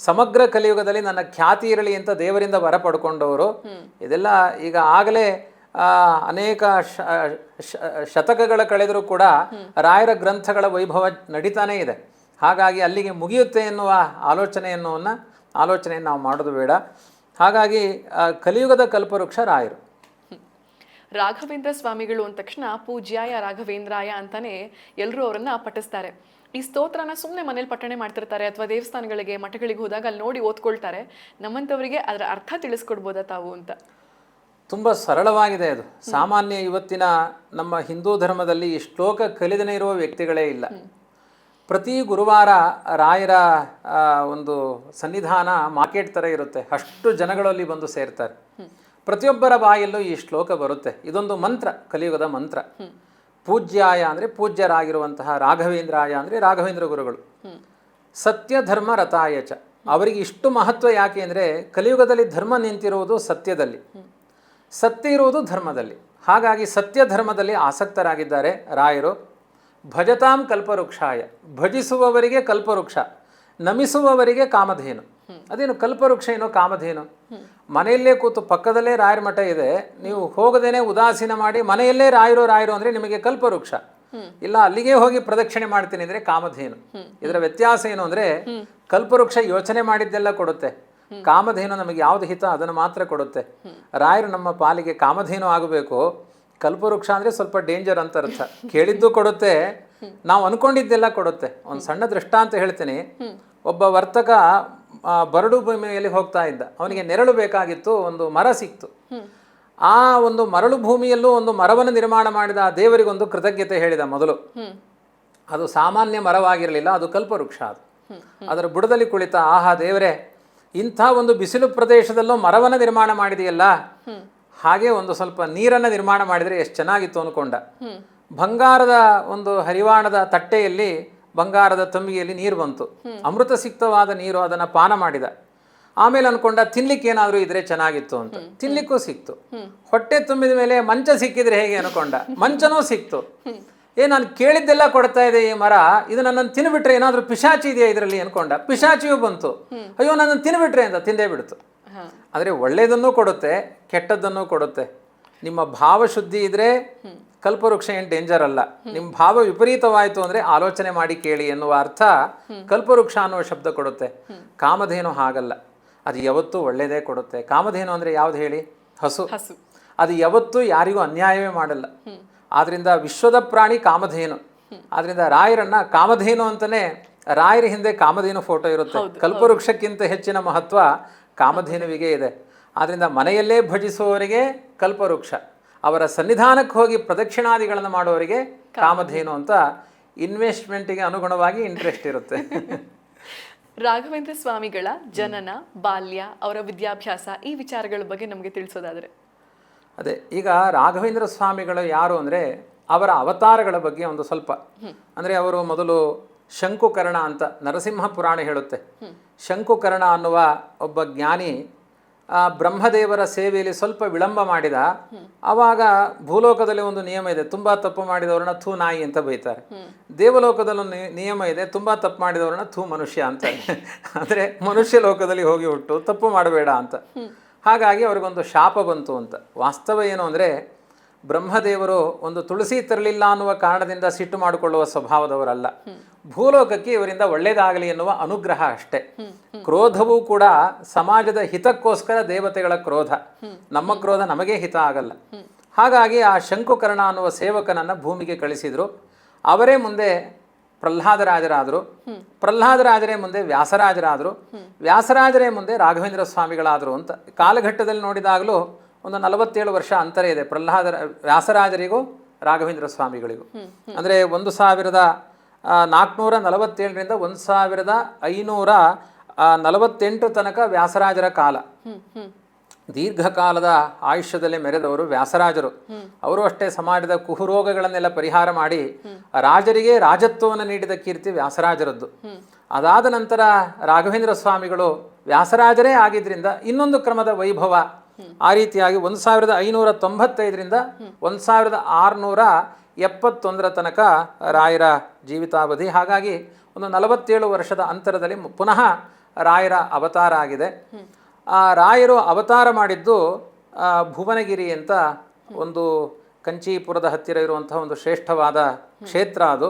S1: ಸಮಗ್ರ ಕಲಿಯುಗದಲ್ಲಿ ನನ್ನ ಖ್ಯಾತಿ ಇರಲಿ ಅಂತ ದೇವರಿಂದ ವರ ಪಡ್ಕೊಂಡವರು. ಇದೆಲ್ಲ ಈಗ ಆಗಲೇ ಅನೇಕ ಶತಕಗಳ ಕಳೆದರೂ ಕೂಡ ರಾಯರ ಗ್ರಂಥಗಳ ವೈಭವ ನಡೀತಾನೇ ಇದೆ. ಹಾಗಾಗಿ ಅಲ್ಲಿಗೆ ಮುಗಿಯುತ್ತೆ ಎನ್ನುವ ಆಲೋಚನೆಯನ್ನು ನಾವು ಮಾಡೋದು ಬೇಡ. ಹಾಗಾಗಿ ಕಲಿಯುಗದ ಕಲ್ಪವೃಕ್ಷ ರಾಯರು.
S2: ರಾಘವೇಂದ್ರ ಸ್ವಾಮಿಗಳು ಅಂದ ತಕ್ಷಣ ಪೂಜ್ಯಾಯ ರಾಘವೇಂದ್ರಾಯ ಅಂತಾನೆ ಎಲ್ಲರೂ ಅವರನ್ನ ಪಠಿಸ್ತಾರೆ. ಈ ಸ್ತೋತ್ರನ ಸುಮ್ಮನೆ ಮನೇಲಿ ಪಠಣೆ ಮಾಡ್ತಿರ್ತಾರೆ ಅಥವಾ ದೇವಸ್ಥಾನಗಳಿಗೆ ಮಠಗಳಿಗೆ ಹೋದಾಗ ಅಲ್ಲಿ ನೋಡಿ ಓದ್ಕೊಳ್ತಾರೆ. ನಮ್ಮಂಥವರಿಗೆ ಅದರ ಅರ್ಥ ತಿಳಿಸ್ಕೊಡ್ಬೋದಾ ತಾವು ಅಂತ?
S1: ತುಂಬ ಸರಳವಾಗಿದೆ ಅದು. ಸಾಮಾನ್ಯ ಇವತ್ತಿನ ನಮ್ಮ ಹಿಂದೂ ಧರ್ಮದಲ್ಲಿ ಈ ಶ್ಲೋಕ ಕಲಿದನೇ ಇರುವ ವ್ಯಕ್ತಿಗಳೇ ಇಲ್ಲ. ಪ್ರತಿ ಗುರುವಾರ ರಾಯರ ಒಂದು ಸನ್ನಿಧಾನ ಮಾರ್ಕೆಟ್ ಥರ ಇರುತ್ತೆ. ಅಷ್ಟು ಜನಗಳಲ್ಲಿ ಬಂದು ಸೇರ್ತಾರೆ. ಪ್ರತಿಯೊಬ್ಬರ ಬಾಯಲ್ಲೂ ಈ ಶ್ಲೋಕ ಬರುತ್ತೆ. ಇದೊಂದು ಮಂತ್ರ, ಕಲಿಯುಗದ ಮಂತ್ರ. ಪೂಜ್ಯಾಯ ಅಂದರೆ ಪೂಜ್ಯರಾಗಿರುವಂತಹ, ರಾಘವೇಂದ್ರಾಯ ಅಂದರೆ ರಾಘವೇಂದ್ರ ಗುರುಗಳು. ಸತ್ಯ ಧರ್ಮ ರಥಾಯಚ. ಅವರಿಗೆ ಇಷ್ಟು ಮಹತ್ವ ಯಾಕೆ ಅಂದರೆ ಕಲಿಯುಗದಲ್ಲಿ ಧರ್ಮ ನಿಂತಿರುವುದು ಸತ್ಯದಲ್ಲಿ, ಸತ್ಯ ಇರುವುದು ಧರ್ಮದಲ್ಲಿ. ಹಾಗಾಗಿ ಸತ್ಯ ಧರ್ಮದಲ್ಲಿ ಆಸಕ್ತರಾಗಿದ್ದಾರೆ ರಾಯರು. ಭಜತಾಂ ಕಲ್ಪವೃಕ್ಷಾಯ. ಭಜಿಸುವವರಿಗೆ ಕಲ್ಪವೃಕ್ಷ, ನಮಿಸುವವರಿಗೆ ಕಾಮಧೇನು. ಅದೇನು ಕಲ್ಪವೃಕ್ಷ ಏನೋ ಕಾಮಧೇನು? ಮನೆಯಲ್ಲೇ ಕೂತು ಪಕ್ಕದಲ್ಲೇ ರಾಯರ ಮಠ ಇದೆ, ನೀವು ಹೋಗದೇನೆ ಉದಾಸೀನ ಮಾಡಿ ಮನೆಯಲ್ಲೇ ರಾಯರು ಅಂದರೆ ನಿಮಗೆ ಕಲ್ಪವೃಕ್ಷ. ಇಲ್ಲ ಅಲ್ಲಿಗೆ ಹೋಗಿ ಪ್ರದಕ್ಷಿಣೆ ಮಾಡ್ತೀನಿ ಅಂದರೆ ಕಾಮಧೇನು. ಇದರ ವ್ಯತ್ಯಾಸ ಏನು ಅಂದರೆ ಕಲ್ಪವೃಕ್ಷ ಯೋಚನೆ ಮಾಡಿದ್ದೆಲ್ಲ ಕೊಡುತ್ತೆ, ಕಾಮಧೇನು ನಮಗೆ ಯಾವ್ದು ಹಿತ ಅದನ್ನು ಮಾತ್ರ ಕೊಡುತ್ತೆ. ರಾಯರು ನಮ್ಮ ಪಾಲಿಗೆ ಕಾಮಧೇನು ಆಗಬೇಕು. ಕಲ್ಪವೃಕ್ಷ ಅಂದರೆ ಸ್ವಲ್ಪ ಡೇಂಜರ್ ಅಂತ ಅರ್ಥ. ಕೇಳಿದ್ದು ಕೊಡುತ್ತೆ, ನಾವು ಅನ್ಕೊಂಡಿದ್ದೆಲ್ಲ ಕೊಡುತ್ತೆ. ಒಂದು ಸಣ್ಣ ದೃಷ್ಟಾಂತ ಹೇಳ್ತೀನಿ. ಒಬ್ಬ ವರ್ತಕ ಬರಡು ಭೂಮಿಯಲ್ಲಿ ಹೋಗ್ತಾ ಇದ್ದ. ಅವನಿಗೆ ನೆರಳು ಬೇಕಾಗಿತ್ತು, ಒಂದು ಮರ ಸಿಕ್ತು. ಆ ಒಂದು ಮರಳು ಭೂಮಿಯಲ್ಲೂ ಒಂದು ಮರವನ್ನು ನಿರ್ಮಾಣ ಮಾಡಿದ ಆ ದೇವರಿಗೊಂದು ಕೃತಜ್ಞತೆ ಹೇಳಿದ ಮೊದಲು. ಅದು ಸಾಮಾನ್ಯ ಮರವಾಗಿರಲಿಲ್ಲ, ಅದು ಕಲ್ಪವೃಕ್ಷ. ಅದು ಅದರ ಬುಡದಲ್ಲಿ ಕುಳಿತ, ಆಹಾ ದೇವರೇ, ಇಂಥ ಒಂದು ಬಿಸಿಲು ಪ್ರದೇಶದಲ್ಲೂ ಮರವನ್ನು ನಿರ್ಮಾಣ ಮಾಡಿದೆಯಲ್ಲ, ಹಾಗೆ ಒಂದು ಸ್ವಲ್ಪ ನೀರನ್ನು ನಿರ್ಮಾಣ ಮಾಡಿದರೆ ಎಷ್ಟು ಚೆನ್ನಾಗಿತ್ತು ಅನ್ಕೊಂಡ. ಬಂಗಾರದ ಒಂದು ಹರಿವಾಣದ ತಟ್ಟೆಯಲ್ಲಿ, ಬಂಗಾರದ ತಂಬಿಗೆಯಲ್ಲಿ ನೀರು ಬಂತು, ಅಮೃತ ಸಿಕ್ತವಾದ ನೀರು. ಅದನ್ನು ಪಾನ ಮಾಡಿದ. ಆಮೇಲೆ ಅನ್ಕೊಂಡ ತಿನ್ಲಿಕ್ಕೆ ಏನಾದರೂ ಇದ್ರೆ ಚೆನ್ನಾಗಿತ್ತು ಅಂತ. ತಿನ್ಲಿಕ್ಕೂ ಸಿಕ್ತು. ಹೊಟ್ಟೆ ತುಂಬಿದ ಮೇಲೆ ಮಂಚ ಸಿಕ್ಕಿದ್ರೆ ಹೇಗೆ ಅನ್ಕೊಂಡ, ಮಂಚನೂ ಸಿಕ್ತು. ನಾನು ಕೇಳಿದ್ದೆಲ್ಲ ಕೊಡ್ತಾ ಇದೆ ಈ ಮರ, ಇದು ನನ್ನನ್ನು ತಿನ್ಬಿಟ್ರೆ ಏನಾದರೂ ಪಿಶಾಚಿ ಇದೆಯಾ ಇದರಲ್ಲಿ ಅನ್ಕೊಂಡ. ಪಿಶಾಚಿಯೂ ಬಂತು. ಅಯ್ಯೋ ನನ್ನನ್ನು ತಿನ್ಬಿಟ್ರೆ ಅಂತ ತಿಂದೇ ಬಿಡ್ತು. ಆದರೆ ಒಳ್ಳೆಯದನ್ನೂ ಕೊಡುತ್ತೆ, ಕೆಟ್ಟದ್ದನ್ನೂ ಕೊಡುತ್ತೆ. ನಿಮ್ಮ ಭಾವ ಶುದ್ಧಿ ಇದ್ರೆ ಕಲ್ಪವೃಕ್ಷ ಏನು ಡೇಂಜರ್ ಅಲ್ಲ. ನಿಮ್ಮ ಭಾವ ವಿಪರೀತವಾಯಿತು ಅಂದರೆ ಆಲೋಚನೆ ಮಾಡಿ ಕೇಳಿ ಎನ್ನುವ ಅರ್ಥ ಕಲ್ಪವೃಕ್ಷ ಅನ್ನುವ ಶಬ್ದ ಕೊಡುತ್ತೆ. ಕಾಮಧೇನು ಹಾಗಲ್ಲ, ಅದು ಯಾವತ್ತೂ ಒಳ್ಳೆಯದೇ ಕೊಡುತ್ತೆ. ಕಾಮಧೇನು ಅಂದರೆ ಯಾವ್ದು ಹೇಳಿ? ಹಸು. ಅದು ಯಾವತ್ತೂ ಯಾರಿಗೂ ಅನ್ಯಾಯವೇ ಮಾಡಲ್ಲ. ಆದ್ರಿಂದ ವಿಶ್ವದ ಪ್ರಾಣಿ ಕಾಮಧೇನು. ಆದ್ರಿಂದ ರಾಯರನ್ನ ಕಾಮಧೇನು ಅಂತಲೇ, ರಾಯರ ಹಿಂದೆ ಕಾಮಧೇನು ಫೋಟೋ ಇರುತ್ತೆ. ಕಲ್ಪವೃಕ್ಷಕ್ಕಿಂತ ಹೆಚ್ಚಿನ ಮಹತ್ವ ಕಾಮಧೇನುವಿಗೆ ಇದೆ. ಆದ್ರಿಂದ ಮನೆಯಲ್ಲೇ ಭಜಿಸುವವರಿಗೆ ಕಲ್ಪವೃಕ್ಷ, ಅವರ ಸನ್ನಿಧಾನಕ್ಕೆ ಹೋಗಿ ಪ್ರದಕ್ಷಿಣಾದಿಗಳನ್ನು ಮಾಡುವವರಿಗೆ ಕಾಮಧೇನು ಅಂತ ಇನ್ವೆಸ್ಟ್ಮೆಂಟಿಗೆ ಅನುಗುಣವಾಗಿ ಇಂಟ್ರೆಸ್ಟ್ ಇರುತ್ತೆ.
S2: ರಾಘವೇಂದ್ರ ಸ್ವಾಮಿಗಳ ಜನನ, ಬಾಲ್ಯ, ಅವರ ವಿದ್ಯಾಭ್ಯಾಸ, ಈ ವಿಚಾರಗಳ ಬಗ್ಗೆ ನಮಗೆ ತಿಳಿಸೋದಾದ್ರೆ?
S1: ಅದೇ, ಈಗ ರಾಘವೇಂದ್ರ ಸ್ವಾಮಿಗಳು ಯಾರು ಅಂದರೆ ಅವರ ಅವತಾರಗಳ ಬಗ್ಗೆ ಒಂದು ಸ್ವಲ್ಪ. ಅಂದರೆ ಅವರು ಮೊದಲು ಶಂಕುಕರ್ಣ ಅಂತ ನರಸಿಂಹ ಪುರಾಣ ಹೇಳುತ್ತೆ. ಶಂಕುಕರ್ಣ ಅನ್ನುವ ಒಬ್ಬ ಜ್ಞಾನಿ ಬ್ರಹ್ಮದೇವರ ಸೇವೆಯಲ್ಲಿ ಸ್ವಲ್ಪ ವಿಳಂಬ ಮಾಡಿದ. ಆವಾಗ ಭೂಲೋಕದಲ್ಲಿ ಒಂದು ನಿಯಮ ಇದೆ, ತುಂಬ ತಪ್ಪು ಮಾಡಿದವ್ರನ್ನ ಥೂ ನಾಯಿ ಅಂತ ಬೈತಾರೆ. ದೇವಲೋಕದಲ್ಲಿ ನಿಯಮ ಇದೆ, ತುಂಬ ತಪ್ಪು ಮಾಡಿದವ್ರನ್ನ ಥೂ ಮನುಷ್ಯ ಅಂತಾರೆ. ಅಂದರೆ ಮನುಷ್ಯ ಲೋಕದಲ್ಲಿ ಹೋಗಿ ಹುಟ್ಟು ತಪ್ಪು ಮಾಡಬೇಡ ಅಂತ. ಹಾಗಾಗಿ ಅವ್ರಿಗೊಂದು ಶಾಪ ಬಂತು ಅಂತ. ವಾಸ್ತವ ಏನು ಅಂದರೆ ಬ್ರಹ್ಮದೇವರು ಒಂದು ತುಳಸಿ ತರಲಿಲ್ಲ ಅನ್ನುವ ಕಾರಣದಿಂದ ಸಿಟ್ಟು ಮಾಡಿಕೊಳ್ಳುವ ಸ್ವಭಾವದವರಲ್ಲ. ಭೂಲೋಕಕ್ಕೆ ಇವರಿಂದ ಒಳ್ಳೆಯದಾಗಲಿ ಎನ್ನುವ ಅನುಗ್ರಹ ಅಷ್ಟೇ. ಕ್ರೋಧವೂ ಕೂಡ ಸಮಾಜದ ಹಿತಕ್ಕೋಸ್ಕರ ದೇವತೆಗಳ ಕ್ರೋಧ. ನಮ್ಮ ಕ್ರೋಧ ನಮಗೆ ಹಿತ ಆಗಲ್ಲ. ಹಾಗಾಗಿ ಆ ಶಂಕುಕರ್ಣ ಅನ್ನುವ ಸೇವಕನನ್ನು ಭೂಮಿಗೆ ಕಳಿಸಿದರು. ಅವರೇ ಮುಂದೆ ಪ್ರಹ್ಲಾದರಾಜರಾದರು. ಪ್ರಹ್ಲಾದರಾಜರೇ ಮುಂದೆ ವ್ಯಾಸರಾಜರಾದರು. ವ್ಯಾಸರಾಜರೇ ಮುಂದೆ ರಾಘವೇಂದ್ರ ಸ್ವಾಮಿಗಳಾದರು ಅಂತ. ಕಾಲಘಟ್ಟದಲ್ಲಿ ನೋಡಿದಾಗಲೂ ಒಂದು 47 ವರ್ಷ ಅಂತರ ಇದೆ ವ್ಯಾಸರಾಜರಿಗೂ ರಾಘವೇಂದ್ರ ಸ್ವಾಮಿಗಳಿಗೂ. ಅಂದರೆ 1447ರಿಂದ 1548 ತನಕ ವ್ಯಾಸರಾಜರ ಕಾಲ. ದೀರ್ಘಕಾಲದ ಆಯುಷ್ಯದಲ್ಲಿ ಮೆರೆದವರು ವ್ಯಾಸರಾಜರು. ಅವರು ಅಷ್ಟೇ ಸಮಾಜದ ಕುಹುರೋಗಗಳನ್ನೆಲ್ಲ ಪರಿಹಾರ ಮಾಡಿ ರಾಜರಿಗೆ ರಾಜತ್ವವನ್ನು ನೀಡಿದ ಕೀರ್ತಿ ವ್ಯಾಸರಾಜರದ್ದು. ಅದಾದ ನಂತರ ರಾಘವೇಂದ್ರ ಸ್ವಾಮಿಗಳು ವ್ಯಾಸರಾಜರೇ ಆಗಿದ್ದರಿಂದ ಇನ್ನೊಂದು ಕ್ರಮದ ವೈಭವ. ಆ ರೀತಿಯಾಗಿ 1595ರಿಂದ 1671 ತನಕ ರಾಯರ ಜೀವಿತಾವಧಿ. ಹಾಗಾಗಿ ಒಂದು 47 ವರ್ಷದ ಅಂತರದಲ್ಲಿ ಪುನಃ ರಾಯರ ಅವತಾರ ಆಗಿದೆ. ಆ ರಾಯರು ಅವತಾರ ಮಾಡಿದ್ದು ಭುವನಗಿರಿ ಅಂತ ಒಂದು ಕಂಚೀಪುರದ ಹತ್ತಿರ ಇರುವಂಥ ಒಂದು ಶ್ರೇಷ್ಠವಾದ ಕ್ಷೇತ್ರ ಅದು.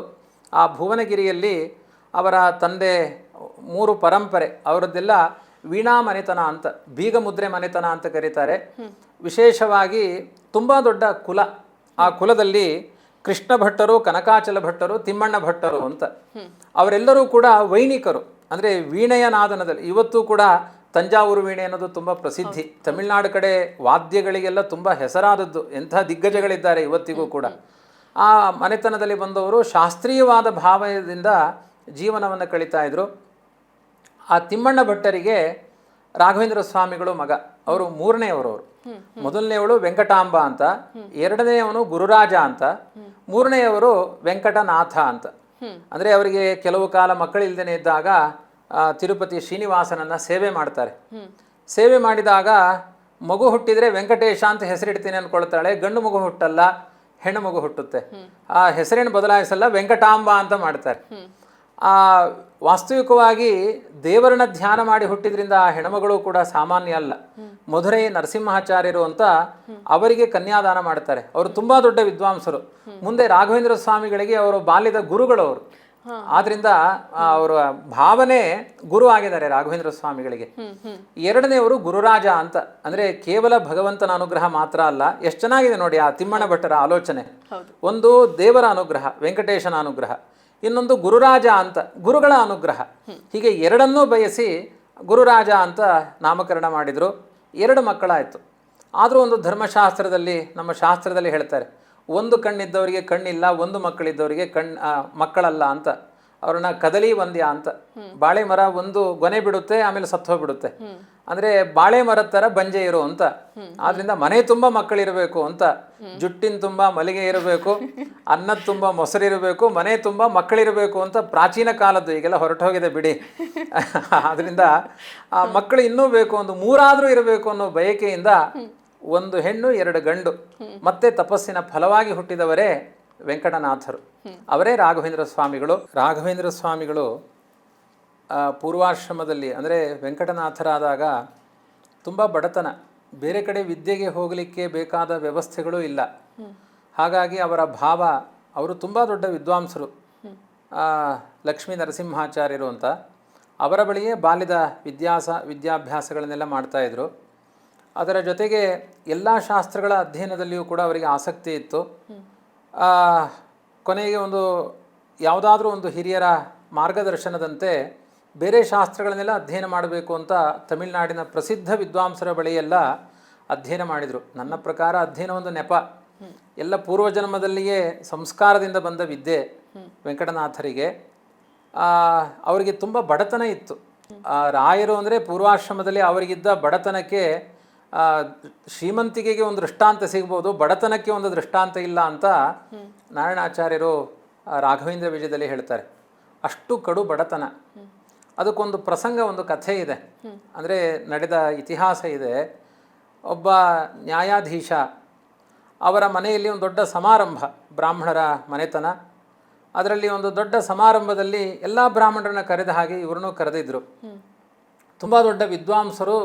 S1: ಆ ಭುವನಗಿರಿಯಲ್ಲಿ ಅವರ ತಂದೆ 3 ಪರಂಪರೆ ಅವರದ್ದೆಲ್ಲ ವೀಣಾ ಮನೆತನ ಅಂತ, ಬೀಗ ಮುದ್ರೆ ಮನೆತನ ಅಂತ ಕರೀತಾರೆ. ವಿಶೇಷವಾಗಿ ತುಂಬ ದೊಡ್ಡ ಕುಲ. ಆ ಕುಲದಲ್ಲಿ ಕೃಷ್ಣ ಭಟ್ಟರು, ಕನಕಾಚಲ ಭಟ್ಟರು, ತಿಮ್ಮಣ್ಣ ಭಟ್ಟರು ಅಂತ ಅವರೆಲ್ಲರೂ ಕೂಡ ವೈಣಿಕರು. ಅಂದರೆ ವೀಣೆಯ ನಾದನದಲ್ಲಿ ಇವತ್ತು ಕೂಡ ತಂಜಾವೂರು ವೀಣೆ ಅನ್ನೋದು ತುಂಬ ಪ್ರಸಿದ್ಧಿ. ತಮಿಳುನಾಡು ಕಡೆ ವಾದ್ಯಗಳಿಗೆಲ್ಲ ತುಂಬ ಹೆಸರಾದದ್ದು. ಎಂಥ ದಿಗ್ಗಜಗಳಿದ್ದಾರೆ ಇವತ್ತಿಗೂ ಕೂಡ. ಆ ಮನೆತನದಲ್ಲಿ ಬಂದವರು ಶಾಸ್ತ್ರೀಯವಾದ ಭಾವದಿಂದ ಜೀವನವನ್ನು ಕಳೀತಾ ಇದ್ರು. ಆ ತಿಮ್ಮಣ್ಣ ಭಟ್ಟರಿಗೆ ರಾಘವೇಂದ್ರ ಸ್ವಾಮಿಗಳು ಮಗ. ಅವರು 3ನೇಯವರು. ಮೊದಲನೆಯವಳು ವೆಂಕಟಾಂಬ ಅಂತ, 2ನೇಯವನು ಗುರುರಾಜ ಅಂತ, 3ನೇಯವರು ವೆಂಕಟನಾಥ ಅಂತ. ಅಂದರೆ ಅವರಿಗೆ ಕೆಲವು ಕಾಲ ಮಕ್ಕಳಿಲ್ದೇನೆ ಇದ್ದಾಗ ತಿರುಪತಿ ಶ್ರೀನಿವಾಸನನ್ನ ಸೇವೆ ಮಾಡ್ತಾರೆ. ಸೇವೆ ಮಾಡಿದಾಗ ಮಗು ಹುಟ್ಟಿದರೆ ವೆಂಕಟೇಶ ಅಂತ ಹೆಸರಿಡ್ತೀನಿ ಅಂದ್ಕೊಳ್ತಾಳೆ. ಗಂಡು ಮಗು ಹುಟ್ಟಲ್ಲ, ಹೆಣ್ಣು ಮಗು ಹುಟ್ಟುತ್ತೆ. ಆ ಹೆಸರಿನ ಬದಲಾಯಿಸಲ್ಲ, ವೆಂಕಟಾಂಬ ಅಂತ ಮಾಡ್ತಾರೆ. ವಾಸ್ತವಿಕವಾಗಿ ದೇವರನ್ನ ಧ್ಯಾನ ಮಾಡಿ ಹುಟ್ಟಿದ್ರಿಂದ ಆ ಹೆಣ್ಮಗಳು ಕೂಡ ಸಾಮಾನ್ಯ ಅಲ್ಲ. ಮಧುರೈ ನರಸಿಂಹಾಚಾರ್ಯರು ಅಂತ ಅವರಿಗೆ ಕನ್ಯಾದಾನ ಮಾಡ್ತಾರೆ. ಅವರು ತುಂಬಾ ದೊಡ್ಡ ವಿದ್ವಾಂಸರು. ಮುಂದೆ ರಾಘವೇಂದ್ರ ಸ್ವಾಮಿಗಳಿಗೆ ಅವರು ಬಾಲ್ಯದ ಗುರುಗಳವರು. ಆದ್ರಿಂದ ಅವರ ಭಾವನೆ ಗುರು ಆಗಿದ್ದಾರೆ ರಾಘವೇಂದ್ರ ಸ್ವಾಮಿಗಳಿಗೆ. ಎರಡನೆಯವರು ಗುರುರಾಜ ಅಂತ, ಅಂದ್ರೆ ಕೇವಲ ಭಗವಂತನ ಅನುಗ್ರಹ ಮಾತ್ರ ಅಲ್ಲ. ಎಷ್ಟು ಚೆನ್ನಾಗಿದೆ ನೋಡಿ ಆ ತಿಮ್ಮಣ್ಣ ಭಟ್ಟರ ಆಲೋಚನೆ. ಒಂದು ದೇವರ ಅನುಗ್ರಹ, ವೆಂಕಟೇಶನ ಅನುಗ್ರಹ, ಇನ್ನೊಂದು ಗುರುರಾಜ ಅಂತ ಗುರುಗಳ ಅನುಗ್ರಹ. ಹೀಗೆ ಎರಡನ್ನೂ ಬಯಸಿ ಗುರುರಾಜ ಅಂತ ನಾಮಕರಣ ಮಾಡಿದರು. 2 ಮಕ್ಕಳಾಯಿತು. ಆದರೂ ಒಂದು ಧರ್ಮಶಾಸ್ತ್ರದಲ್ಲಿ, ನಮ್ಮ ಶಾಸ್ತ್ರದಲ್ಲಿ ಹೇಳ್ತಾರೆ, ಒಂದು ಕಣ್ಣಿದ್ದವರಿಗೆ ಕಣ್ಣಿಲ್ಲ, ಒಂದು ಮಕ್ಕಳಿದ್ದವರಿಗೆ ಮಕ್ಕಳಲ್ಲ ಅಂತ. ಅವ್ರನ್ನ ಕದಲಿ ವಂದ್ಯ ಅಂತ. ಬಾಳೆ ಮರ ಒಂದು ಗೊನೆ ಬಿಡುತ್ತೆ, ಆಮೇಲೆ ಸತ್ತೋಗ್ಬಿಡುತ್ತೆ. ಅಂದ್ರೆ ಬಾಳೆ ಮರದ ಥರ ಬಂಜೆ ಇರು ಅಂತ. ಆದ್ರಿಂದ ಮನೆ ತುಂಬ ಮಕ್ಕಳಿರಬೇಕು ಅಂತ. ಜುಟ್ಟಿನ ತುಂಬ ಮಲ್ಲಿಗೆ ಇರಬೇಕು, ಅನ್ನದ ತುಂಬ ಮೊಸರಿರಬೇಕು, ಮನೆ ತುಂಬ ಮಕ್ಕಳಿರಬೇಕು ಅಂತ ಪ್ರಾಚೀನ ಕಾಲದ್ದು. ಈಗೆಲ್ಲ ಹೊರಟೋಗಿದೆ ಬಿಡಿ. ಆದ್ರಿಂದ ಆ ಮಕ್ಕಳು ಇನ್ನೂ ಬೇಕು, ಒಂದು 3 ಆದರೂ ಇರಬೇಕು ಅನ್ನೋ ಬಯಕೆಯಿಂದ 1 ಹೆಣ್ಣು 2 ಗಂಡು, ಮತ್ತೆ ತಪಸ್ಸಿನ ಫಲವಾಗಿ ಹುಟ್ಟಿದವರೇ ವೆಂಕಟನಾಥರು. ಅವರೇ ರಾಘವೇಂದ್ರ ಸ್ವಾಮಿಗಳು. ರಾಘವೇಂದ್ರ ಸ್ವಾಮಿಗಳು ಪೂರ್ವಾಶ್ರಮದಲ್ಲಿ, ಅಂದರೆ ವೆಂಕಟನಾಥರಾದಾಗ ತುಂಬ ಬಡತನ, ಬೇರೆ ಕಡೆ ವಿದ್ಯೆಗೆ ಹೋಗಲಿಕ್ಕೆ ಬೇಕಾದ ವ್ಯವಸ್ಥೆಗಳೂ ಇಲ್ಲ. ಹಾಗಾಗಿ ಅವರ ಭಾವ, ಅವರು ತುಂಬ ದೊಡ್ಡ ವಿದ್ವಾಂಸರು, ಲಕ್ಷ್ಮೀ ನರಸಿಂಹಾಚಾರ್ಯರು ಅಂತ. ಅವರ ಬಳಿಯೇ ಬಾಲ್ಯದ ವಿದ್ಯಾಭ್ಯಾಸಗಳನ್ನೆಲ್ಲ ಮಾಡ್ತಾಯಿದ್ರು. ಅದರ ಜೊತೆಗೆ ಎಲ್ಲ ಶಾಸ್ತ್ರಗಳ ಅಧ್ಯಯನದಲ್ಲಿಯೂ ಕೂಡ ಅವರಿಗೆ ಆಸಕ್ತಿ ಇತ್ತು. ಕೊನೆಗೆ ಯಾವುದಾದ್ರೂ ಒಂದು ಹಿರಿಯರ ಮಾರ್ಗದರ್ಶನದಂತೆ ಬೇರೆ ಶಾಸ್ತ್ರಗಳನ್ನೆಲ್ಲ ಅಧ್ಯಯನ ಮಾಡಬೇಕು ಅಂತ ತಮಿಳುನಾಡಿನ ಪ್ರಸಿದ್ಧ ವಿದ್ವಾಂಸರ ಬಳಿಯೆಲ್ಲ ಅಧ್ಯಯನ ಮಾಡಿದರು. ನನ್ನ ಪ್ರಕಾರ ಅಧ್ಯಯನ ಒಂದು ನೆಪ, ಎಲ್ಲ ಪೂರ್ವಜನ್ಮದಲ್ಲಿಯೇ ಸಂಸ್ಕಾರದಿಂದ ಬಂದ ವಿದ್ಯೆ ವೆಂಕಟನಾಥರಿಗೆ. ಅವರಿಗೆ ತುಂಬ ಬಡತನ ಇತ್ತು. ರಾಯರು ಅಂದರೆ ಪೂರ್ವಾಶ್ರಮದಲ್ಲಿ ಅವರಿಗಿದ್ದ ಬಡತನಕ್ಕೆ, ಶ್ರೀಮಂತಿಕೆಗೆ ಒಂದು ದೃಷ್ಟಾಂತ ಸಿಗ್ಬೋದು, ಬಡತನಕ್ಕೆ ಒಂದು ದೃಷ್ಟಾಂತ ಇಲ್ಲ ಅಂತ ನಾರಾಯಣಾಚಾರ್ಯರು ರಾಘವೇಂದ್ರ ವಿಜಯದಲ್ಲಿ ಹೇಳ್ತಾರೆ. ಅಷ್ಟು ಕಡು ಬಡತನ. ಅದಕ್ಕೊಂದು ಪ್ರಸಂಗ, ಒಂದು ಕಥೆ ಇದೆ, ಅಂದರೆ ನಡೆದ ಇತಿಹಾಸ ಇದೆ. ಒಬ್ಬ ನ್ಯಾಯಾಧೀಶ, ಅವರ ಮನೆಯಲ್ಲಿ ಒಂದು ದೊಡ್ಡ ಸಮಾರಂಭ, ಬ್ರಾಹ್ಮಣರ ಮನೆತನ. ಅದರಲ್ಲಿ ಒಂದು ದೊಡ್ಡ ಸಮಾರಂಭದಲ್ಲಿ ಎಲ್ಲ ಬ್ರಾಹ್ಮಣರನ್ನ ಕರೆದ ಹಾಗೆ ಇವ್ರನ್ನೂ ಕರೆದಿದ್ರು. ತುಂಬ ದೊಡ್ಡ ವಿದ್ವಾಂಸರು,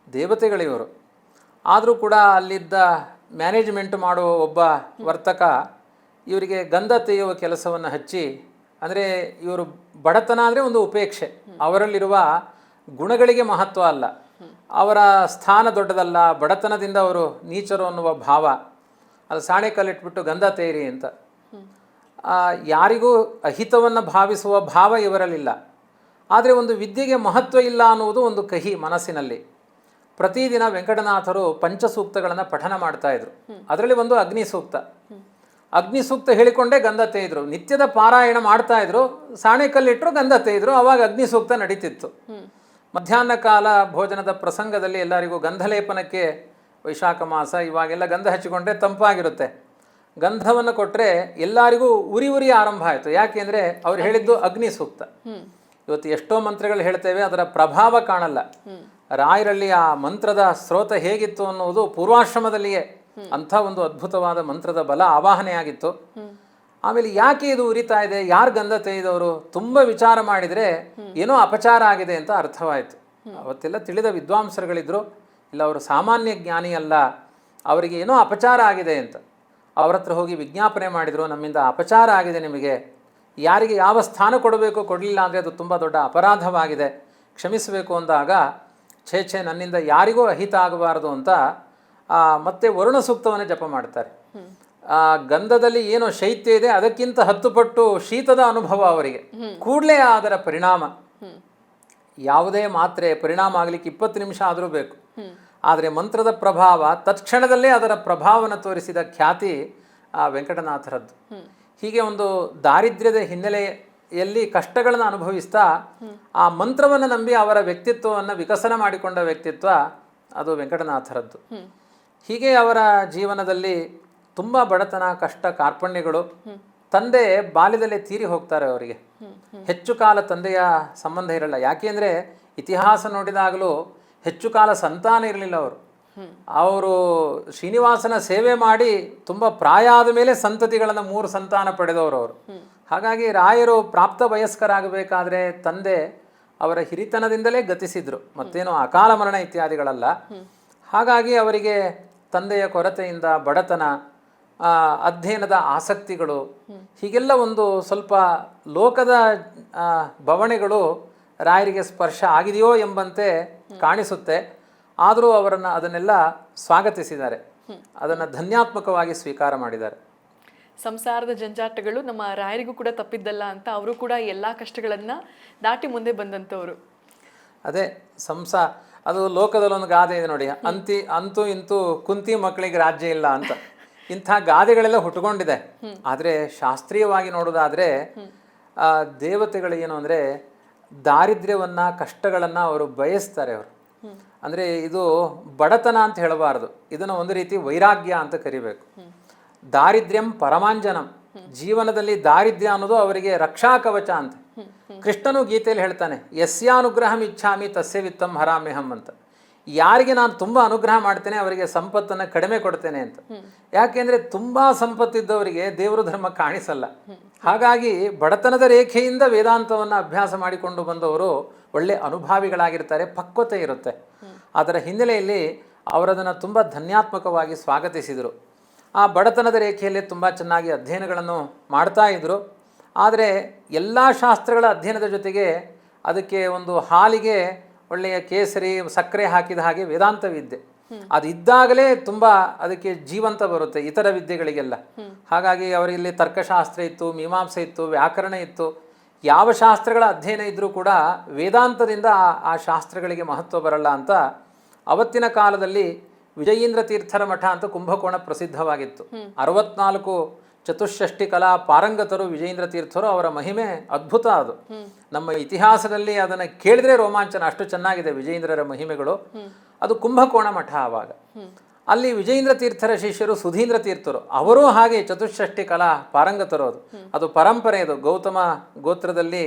S1: ದೇವತೆಗಳಿವರು. ಆದರೂ ಕೂಡ ಅಲ್ಲಿದ್ದ ಮ್ಯಾನೇಜ್ಮೆಂಟ್ ಮಾಡುವ ಒಬ್ಬ ವರ್ತಕ ಇವರಿಗೆ ಗಂಧ ತೆಗೆಯುವ ಕೆಲಸವನ್ನು ಹಚ್ಚಿ, ಅಂದರೆ ಇವರು ಬಡತನ ಅಂದರೆ ಒಂದು ಉಪೇಕ್ಷೆ, ಅವರಲ್ಲಿರುವ ಗುಣಗಳಿಗೆ ಮಹತ್ವ ಅಲ್ಲ, ಅವರ ಸ್ಥಾನ ದೊಡ್ಡದಲ್ಲ, ಬಡತನದಿಂದ ಅವರು ನೀಚರು ಅನ್ನುವ ಭಾವ, ಅದು ಸಾಣೆ ಕಲ್ಲಿಟ್ಬಿಟ್ಟು ಗಂಧ ತೇರಿ ಅಂತ. ಯಾರಿಗೂ ಅಹಿತವನ್ನು ಭಾವಿಸುವ ಭಾವ ಇವರಲ್ಲಿಲ್ಲ. ಆದರೆ ಒಂದು ವಿದ್ಯೆಗೆ ಮಹತ್ವ ಇಲ್ಲ ಅನ್ನುವುದು ಒಂದು ಕಹಿ ಮನಸ್ಸಿನಲ್ಲಿ. ಪ್ರತಿದಿನ ವೆಂಕಟನಾಥರು ಪಂಚಸೂಕ್ತಗಳನ್ನು ಪಠನ ಮಾಡ್ತಾಯಿದ್ರು. ಅದರಲ್ಲಿ ಒಂದು ಅಗ್ನಿ ಸೂಕ್ತ. ಅಗ್ನಿ ಸೂಕ್ತ ಹೇಳಿಕೊಂಡೇ ಗಂಧ ತೇಯಿದ್ರು. ನಿತ್ಯದ ಪಾರಾಯಣ ಮಾಡ್ತಾಯಿದ್ರು, ಸಾಣೆ ಕಲ್ಲಿಟ್ಟರು, ಗಂಧ ತೇಯಿದ್ರು, ಅವಾಗ ಅಗ್ನಿ ಸೂಕ್ತ ನಡೀತಿತ್ತು. ಮಧ್ಯಾಹ್ನ ಕಾಲ ಭೋಜನದ ಪ್ರಸಂಗದಲ್ಲಿ ಎಲ್ಲರಿಗೂ ಗಂಧಲೇಪನಕ್ಕೆ, ವೈಶಾಖ ಮಾಸ ಇವಾಗೆಲ್ಲ ಗಂಧ ಹಚ್ಚಿಕೊಂಡ್ರೆ ತಂಪಾಗಿರುತ್ತೆ, ಗಂಧವನ್ನು ಕೊಟ್ಟರೆ ಎಲ್ಲರಿಗೂ ಉರಿ ಆರಂಭ ಆಯಿತು. ಯಾಕೆಂದರೆ ಅವ್ರು ಹೇಳಿದ್ದು ಅಗ್ನಿ ಸೂಕ್ತ. ಇವತ್ತು ಎಷ್ಟೋ ಮಂತ್ರಗಳು ಹೇಳ್ತೇವೆ, ಅದರ ಪ್ರಭಾವ ಕಾಣಲ್ಲ. ರಾಯರಲ್ಲಿ ಆ ಮಂತ್ರದ ಸ್ರೋತ ಹೇಗಿತ್ತು ಅನ್ನುವುದು ಪೂರ್ವಾಶ್ರಮದಲ್ಲಿಯೇ ಅಂಥ ಒಂದು ಅದ್ಭುತವಾದ ಮಂತ್ರದ ಬಲ ಆವಾಹನೆ ಆಗಿತ್ತು. ಆಮೇಲೆ ಯಾಕೆ ಇದು ಉರಿತಾ ಇದೆ, ಯಾರು ಗಂಧ ತೆಗೆದವರು, ತುಂಬ ವಿಚಾರ ಮಾಡಿದರೆ ಏನೋ ಅಪಚಾರ ಆಗಿದೆ ಅಂತ ಅರ್ಥವಾಯಿತು. ಅವತ್ತೆಲ್ಲ ತಿಳಿದ ವಿದ್ವಾಂಸರುಗಳಿದ್ರು, ಇಲ್ಲ ಅವರು ಸಾಮಾನ್ಯ ಜ್ಞಾನಿ ಅಲ್ಲ, ಅವರಿಗೆ ಏನೋ ಅಪಚಾರ ಆಗಿದೆ ಅಂತ. ಅವ್ರ ಹತ್ರ ಹೋಗಿ ವಿಜ್ಞಾಪನೆ ಮಾಡಿದರು, ನಮ್ಮಿಂದ ಅಪಚಾರ ಆಗಿದೆ, ನಿಮಗೆ ಯಾರಿಗೆ ಯಾವ ಸ್ಥಾನ ಕೊಡಬೇಕು ಕೊಡಲಿಲ್ಲ ಅಂದರೆ ಅದು ತುಂಬ ದೊಡ್ಡ ಅಪರಾಧವಾಗಿದೆ, ಕ್ಷಮಿಸಬೇಕು ಅಂದಾಗ, ಛೇ ನನ್ನಿಂದ ಯಾರಿಗೂ ಅಹಿತ ಆಗಬಾರದು ಅಂತ ಮತ್ತೆ ವರುಣ ಸೂಕ್ತವನ್ನು ಜಪ ಮಾಡ್ತಾರೆ. ಗಂಧದಲ್ಲಿ ಏನೋ ಶೈತ್ಯ ಇದೆ, ಅದಕ್ಕಿಂತ 10 ಪಟ್ಟು ಶೀತದ ಅನುಭವ ಅವರಿಗೆ. ಕೂಡಲೇ ಅದರ ಪರಿಣಾಮ, ಯಾವುದೇ ಮಾತ್ರೆ ಪರಿಣಾಮ ಆಗಲಿಕ್ಕೆ 20 ನಿಮಿಷ ಆದರೂ ಬೇಕು. ಆದರೆ ಮಂತ್ರದ ಪ್ರಭಾವ ತತ್ಕ್ಷಣದಲ್ಲೇ ಅದರ ಪ್ರಭಾವವನ್ನು ತೋರಿಸಿದ ಖ್ಯಾತಿ ಆ ವೆಂಕಟನಾಥರದ್ದು. ಹೀಗೆ ಒಂದು ದಾರಿದ್ರ್ಯದ ಹಿನ್ನೆಲೆಯಲ್ಲಿ ಕಷ್ಟಗಳನ್ನು ಅನುಭವಿಸ್ತಾ ಆ ಮಂತ್ರವನ್ನು ನಂಬಿ ಅವರ ವ್ಯಕ್ತಿತ್ವವನ್ನು ವಿಕಸನ ಮಾಡಿಕೊಂಡ ವ್ಯಕ್ತಿತ್ವ ಅದು ವೆಂಕಟನಾಥರದ್ದು. ಹೀಗೆ ಅವರ ಜೀವನದಲ್ಲಿ ತುಂಬ ಬಡತನ, ಕಷ್ಟ, ಕಾರ್ಪಣ್ಯಗಳು. ತಂದೆ ಬಾಲ್ಯದಲ್ಲೇ ತೀರಿ ಹೋಗ್ತಾರೆ. ಅವರಿಗೆ ಹೆಚ್ಚು ಕಾಲ ತಂದೆಯ ಸಂಬಂಧ ಇರಲ್ಲ. ಯಾಕೆಂದರೆ ಇತಿಹಾಸ ನೋಡಿದಾಗಲೂ ಹೆಚ್ಚು ಕಾಲ ಸಂತಾನ ಇರಲಿಲ್ಲ. ಅವರು ಶ್ರೀನಿವಾಸನ ಸೇವೆ ಮಾಡಿ ತುಂಬ ಪ್ರಾಯ ಆದ ಮೇಲೆ ಸಂತತಿಗಳನ್ನು 3 ಸಂತಾನ ಪಡೆದವರು ಅವರು. ಹಾಗಾಗಿ ರಾಯರು ಪ್ರಾಪ್ತ ವಯಸ್ಕರಾಗಬೇಕಾದ್ರೆ ತಂದೆ ಅವರ ಹಿರಿತನದಿಂದಲೇ ಗತಿಸಿದ್ರು, ಮತ್ತೇನೋ ಅಕಾಲ ಮರಣ ಇತ್ಯಾದಿಗಳಲ್ಲ. ಹಾಗಾಗಿ ಅವರಿಗೆ ತಂದೆಯ ಕೊರತೆಯಿಂದ, ಬಡತನ, ಅಧ್ಯಯನದ ಆಸಕ್ತಿಗಳು, ಹೀಗೆಲ್ಲ ಒಂದು ಸ್ವಲ್ಪ ಲೋಕದ ಬವಣೆಗಳು ರಾಯರಿಗೆ ಸ್ಪರ್ಶ ಆಗಿದೆಯೋ ಎಂಬಂತೆ ಕಾಣಿಸುತ್ತೆ. ಆದರೂ ಅದನ್ನೆಲ್ಲ ಸ್ವಾಗತಿಸಿದ್ದಾರೆ, ಅದನ್ನು ಧನ್ಯಾತ್ಮಕವಾಗಿ ಸ್ವೀಕಾರ ಮಾಡಿದ್ದಾರೆ.
S2: ಸಂಸಾರದ ಜಂಜಾಟಗಳು ನಮ್ಮ ರಾಯರಿಗೂ ಕೂಡ ತಪ್ಪಿದ್ದಲ್ಲ ಅಂತ ಅವರು ಕೂಡ ಎಲ್ಲ ಕಷ್ಟಗಳನ್ನು ದಾಟಿ ಮುಂದೆ ಬಂದಂಥವ್ರು.
S1: ಅದೇ ಅದು ಲೋಕದಲ್ಲೊಂದು ಗಾದೆ ಇದೆ ನೋಡಿ, ಅಂತೂ ಇಂತೂ ಕುಂತಿ ಮಕ್ಕಳಿಗೆ ರಾಜ್ಯ ಇಲ್ಲ ಅಂತ. ಇಂಥ ಗಾದೆಗಳೆಲ್ಲ ಹುಟ್ಟುಕೊಂಡಿದೆ. ಆದರೆ ಶಾಸ್ತ್ರೀಯವಾಗಿ ನೋಡೋದಾದರೆ ದೇವತೆಗಳು ಏನು ಅಂದರೆ ದಾರಿದ್ರ್ಯವನ್ನು, ಕಷ್ಟಗಳನ್ನು ಅವರು ಬಯಸ್ತಾರೆ. ಅವರು ಅಂದರೆ ಇದು ಬಡತನ ಅಂತ ಹೇಳಬಾರ್ದು, ಇದನ್ನು ಒಂದು ರೀತಿ ವೈರಾಗ್ಯ ಅಂತ ಕರಿಬೇಕು. ದಾರಿದ್ರ್ಯಂ ಪರಮಾಂಜನಂ, ಜೀವನದಲ್ಲಿ ದಾರಿದ್ರ್ಯ ಅನ್ನೋದು ಅವರಿಗೆ ರಕ್ಷಾ ಕವಚ ಅಂತ. ಕೃಷ್ಣನು ಗೀತೆಯಲ್ಲಿ ಹೇಳ್ತಾನೆ, ಯಸ್ಯಾನುಗ್ರಹಂ ಇಚ್ಛಾಮಿ ತಸ್ಯ ವಿತ್ತಂ ಹರಾಮ್ಯಹಂ ಅಂತ. ಯಾರಿಗೆ ನಾನು ತುಂಬ ಅನುಗ್ರಹ ಮಾಡ್ತೇನೆ ಅವರಿಗೆ ಸಂಪತ್ತನ್ನು ಕಡಿಮೆ ಕೊಡ್ತೇನೆ ಅಂತ. ಯಾಕೆಂದರೆ ತುಂಬ ಸಂಪತ್ತಿದ್ದವರಿಗೆ ದೇವರು ಧರ್ಮ ಕಾಣಿಸಲ್ಲ. ಹಾಗಾಗಿ ಬಡತನದ ರೇಖೆಯಿಂದ ವೇದಾಂತವನ್ನು ಅಭ್ಯಾಸ ಮಾಡಿಕೊಂಡು ಬಂದವರು ಒಳ್ಳೆ ಅನುಭಾವಿಗಳಾಗಿರ್ತಾರೆ, ಪಕ್ವತೆ ಇರುತ್ತೆ. ಅದರ ಹಿನ್ನೆಲೆಯಲ್ಲಿ ಅವರದನ್ನು ತುಂಬ ಧನ್ಯಾತ್ಮಕವಾಗಿ ಸ್ವಾಗತಿಸಿದರು. ಆ ಬಡತನದ ರೇಖೆಯಲ್ಲಿ ತುಂಬ ಚೆನ್ನಾಗಿ ಅಧ್ಯಯನಗಳನ್ನು ಮಾಡ್ತಾ ಇದ್ದರು. ಆದರೆ ಎಲ್ಲ ಶಾಸ್ತ್ರಗಳ ಅಧ್ಯಯನದ ಜೊತೆಗೆ ಅದಕ್ಕೆ ಒಂದು ಹಾಲಿಗೆ ಒಳ್ಳೆಯ ಕೇಸರಿ ಸಕ್ಕರೆ ಹಾಕಿದ ಹಾಗೆ ವೇದಾಂತ ವಿದ್ಯೆ ಅದು ಇದ್ದಾಗಲೇ ತುಂಬ ಅದಕ್ಕೆ ಜೀವಂತ ಬರುತ್ತೆ ಇತರ ವಿದ್ಯೆಗಳಿಗೆಲ್ಲ. ಹಾಗಾಗಿ ಅವರಲ್ಲಿ ತರ್ಕಶಾಸ್ತ್ರ ಇತ್ತು, ಮೀಮಾಂಸೆ ಇತ್ತು, ವ್ಯಾಕರಣ ಇತ್ತು. ಯಾವ ಶಾಸ್ತ್ರಗಳ ಅಧ್ಯಯನ ಇದ್ದರೂ ಕೂಡ ವೇದಾಂತದಿಂದ ಆ ಶಾಸ್ತ್ರಗಳಿಗೆ ಮಹತ್ವ ಬರಲ್ಲ ಅಂತ ಅವತ್ತಿನ ಕಾಲದಲ್ಲಿ ವಿಜಯೀಂದ್ರ ತೀರ್ಥರ ಮಠ ಅಂತ ಕುಂಭಕೋಣ ಪ್ರಸಿದ್ಧವಾಗಿತ್ತು. 64 ಚತುಷ್ಷಷ್ಟಿ ಕಲಾ ಪಾರಂಗತರು ವಿಜಯೀಂದ್ರ ತೀರ್ಥರು. ಅವರ ಮಹಿಮೆ ಅದ್ಭುತ. ಅದು ನಮ್ಮ ಇತಿಹಾಸದಲ್ಲಿ ಅದನ್ನು ಕೇಳಿದ್ರೆ ರೋಮಾಂಚನ, ಅಷ್ಟು ಚೆನ್ನಾಗಿದೆ ವಿಜಯೀಂದ್ರರ ಮಹಿಮೆಗಳು. ಅದು ಕುಂಭಕೋಣ ಮಠ. ಆವಾಗ ಅಲ್ಲಿ ವಿಜಯೀಂದ್ರ ತೀರ್ಥರ ಶಿಷ್ಯರು ಸುಧೀಂದ್ರ ತೀರ್ಥರು, ಅವರೂ ಹಾಗೆ ಚತುಷ್ಷಷ್ಟಿ ಕಲಾ ಪಾರಂಗತರು. ಅದು ಪರಂಪರೆ. ಅದು ಗೌತಮ ಗೋತ್ರದಲ್ಲಿ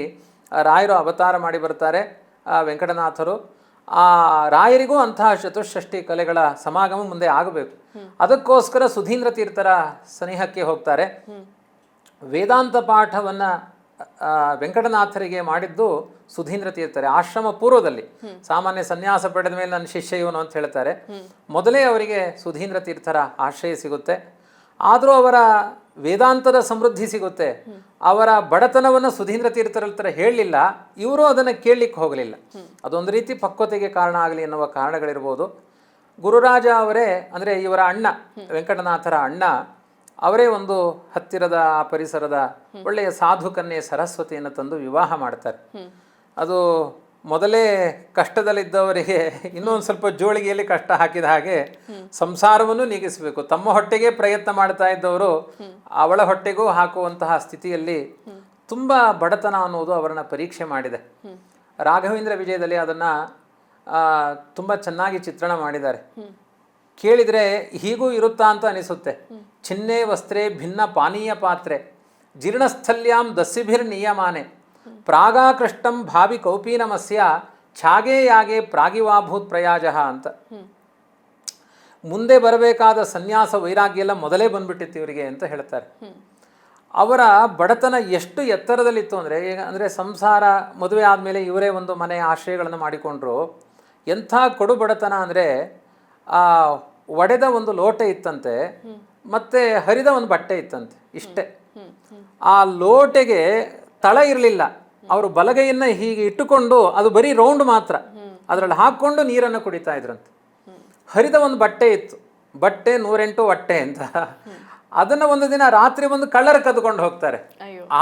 S1: ರಾಯರು ಅವತಾರ ಮಾಡಿ ಬರ್ತಾರೆ, ವೆಂಕಟನಾಥರು. ಆ ರಾಯರಿಗೂ ಅಂತಹ ಚತುಷ್ಷಷ್ಟಿ ಕಲೆಗಳ ಸಮಾಗಮ ಮುಂದೆ ಆಗಬೇಕು. ಅದಕ್ಕೋಸ್ಕರ ಸುಧೀಂದ್ರ ತೀರ್ಥರ ಸನಿಹಕ್ಕೆ ಹೋಗ್ತಾರೆ. ವೇದಾಂತ ಪಾಠವನ್ನು ವೆಂಕಟನಾಥರಿಗೆ ಮಾಡಿದ್ದು ಸುಧೀಂದ್ರ ತೀರ್ಥರೇ. ಆಶ್ರಮ ಪೂರ್ವದಲ್ಲಿ, ಸಾಮಾನ್ಯ ಸನ್ಯಾಸ ಪಡೆದ ಮೇಲೆ ನನ್ನ ಶಿಷ್ಯ ಇವನು ಅಂತ ಹೇಳ್ತಾರೆ. ಮೊದಲೇ ಅವರಿಗೆ ಸುಧೀಂದ್ರ ತೀರ್ಥರ ಆಶ್ರಯ ಸಿಗುತ್ತೆ. ಆದರೂ ಅವರ ವೇದಾಂತದ ಸಮೃದ್ಧಿ ಸಿಗುತ್ತೆ. ಅವರ ಬಡತನವನ್ನು ಸುಧೀಂದ್ರ ತೀರ್ಥರ ಹತ್ರ ಹೇಳಲಿಲ್ಲ, ಇವರು ಅದನ್ನು ಕೇಳಲಿಕ್ಕೆ ಹೋಗಲಿಲ್ಲ. ಅದೊಂದು ರೀತಿ ಪಕ್ವತೆಗೆ ಕಾರಣ ಆಗಲಿ ಎನ್ನುವ ಕಾರಣಗಳಿರ್ಬೋದು. ಗುರುರಾಜ ಅವರೇ ಅಂದರೆ ಇವರ ಅಣ್ಣ, ವೆಂಕಟನಾಥರ ಅಣ್ಣ ಅವರೇ ಒಂದು ಹತ್ತಿರದ ಪರಿಸರದ ಒಳ್ಳೆಯ ಸಾಧು ಕನ್ಯೆ ಸರಸ್ವತಿಯನ್ನು ತಂದು ವಿವಾಹ ಮಾಡ್ತಾರೆ. ಅದು ಮೊದಲೇ ಕಷ್ಟದಲ್ಲಿದ್ದವರಿಗೆ ಇನ್ನೊಂದು ಸ್ವಲ್ಪ ಜೋಳಿಗೆಯಲ್ಲಿ ಕಷ್ಟ ಹಾಕಿದ ಹಾಗೆ ಸಂಸಾರವನ್ನು ನೀಗಿಸಬೇಕು. ತಮ್ಮ ಹೊಟ್ಟೆಗೆ ಪ್ರಯತ್ನ ಮಾಡ್ತಾ ಇದ್ದವರು ಅವಳ ಹೊಟ್ಟೆಗೂ ಹಾಕುವಂತಹ ಸ್ಥಿತಿಯಲ್ಲಿ ತುಂಬ ಬಡತನ ಅನ್ನೋದು ಅವರನ್ನು ಪರೀಕ್ಷೆ ಮಾಡಿದೆ. ರಾಘವೇಂದ್ರ ವಿಜಯದಲ್ಲಿ ಅದನ್ನು ತುಂಬ ಚೆನ್ನಾಗಿ ಚಿತ್ರಣ ಮಾಡಿದ್ದಾರೆ. ಕೇಳಿದರೆ ಹೀಗೂ ಇರುತ್ತಾ ಅಂತ ಅನಿಸುತ್ತೆ. ಚಿನ್ನೆ ವಸ್ತ್ರೆ ಭಿನ್ನ ಪಾನೀಯ ಪಾತ್ರೆ ಜೀರ್ಣಸ್ಥಲ್ಯಾಂ ದಸ್ಸಿಭಿರ್ ನಿಯಮಾನೆ ಪ್ರಾಗಾಕೃಷ್ಟಂ ಭಾವಿ ಕೌಪೀನಮಸ್ಯ ಛಾಗೆ ಯಾಗೆ ಪ್ರಾಗಿವಾಭೂತ್ ಪ್ರಯಾಜ ಅಂತ. ಮುಂದೆ ಬರಬೇಕಾದ ಸನ್ಯಾಸ ವೈರಾಗ್ಯ ಎಲ್ಲ ಮೊದಲೇ ಬಂದ್ಬಿಟ್ಟಿತ್ತು ಇವರಿಗೆ ಅಂತ ಹೇಳ್ತಾರೆ. ಅವರ ಬಡತನ ಎಷ್ಟು ಎತ್ತರದಲ್ಲಿತ್ತು ಅಂದರೆ ಸಂಸಾರ ಮದುವೆ ಆದಮೇಲೆ ಇವರೇ ಒಂದು ಮನೆ ಆಶ್ರಯಗಳನ್ನು ಮಾಡಿಕೊಂಡ್ರು. ಎಂಥ ಕೊಡು ಬಡತನ ಅಂದರೆ ಒಡೆದ ಒಂದು ಲೋಟೆ ಇತ್ತಂತೆ, ಮತ್ತೆ ಹರಿದ ಒಂದು ಬಟ್ಟೆ ಇತ್ತಂತೆ, ಇಷ್ಟೇ. ಆ ಲೋಟೆಗೆ ತಳ ಇರಲಿಲ್ಲ. ಅವರು ಬಲಗೈಯನ್ನು ಹೀಗೆ ಇಟ್ಟುಕೊಂಡು ಅದು ಬರೀ ರೌಂಡ್ ಮಾತ್ರ, ಅದರಲ್ಲಿ ಹಾಕ್ಕೊಂಡು ನೀರನ್ನು ಕುಡಿತಾ ಇದ್ರಂತೆ. ಹರಿದ ಒಂದು ಬಟ್ಟೆ ಇತ್ತು, ಬಟ್ಟೆ 108 ಹೊಟ್ಟೆ ಅಂತ. ಅದನ್ನು ಒಂದು ದಿನ ರಾತ್ರಿ ಒಂದು ಕಳ್ಳರ ಕದ್ಕೊಂಡು ಹೋಗ್ತಾರೆ.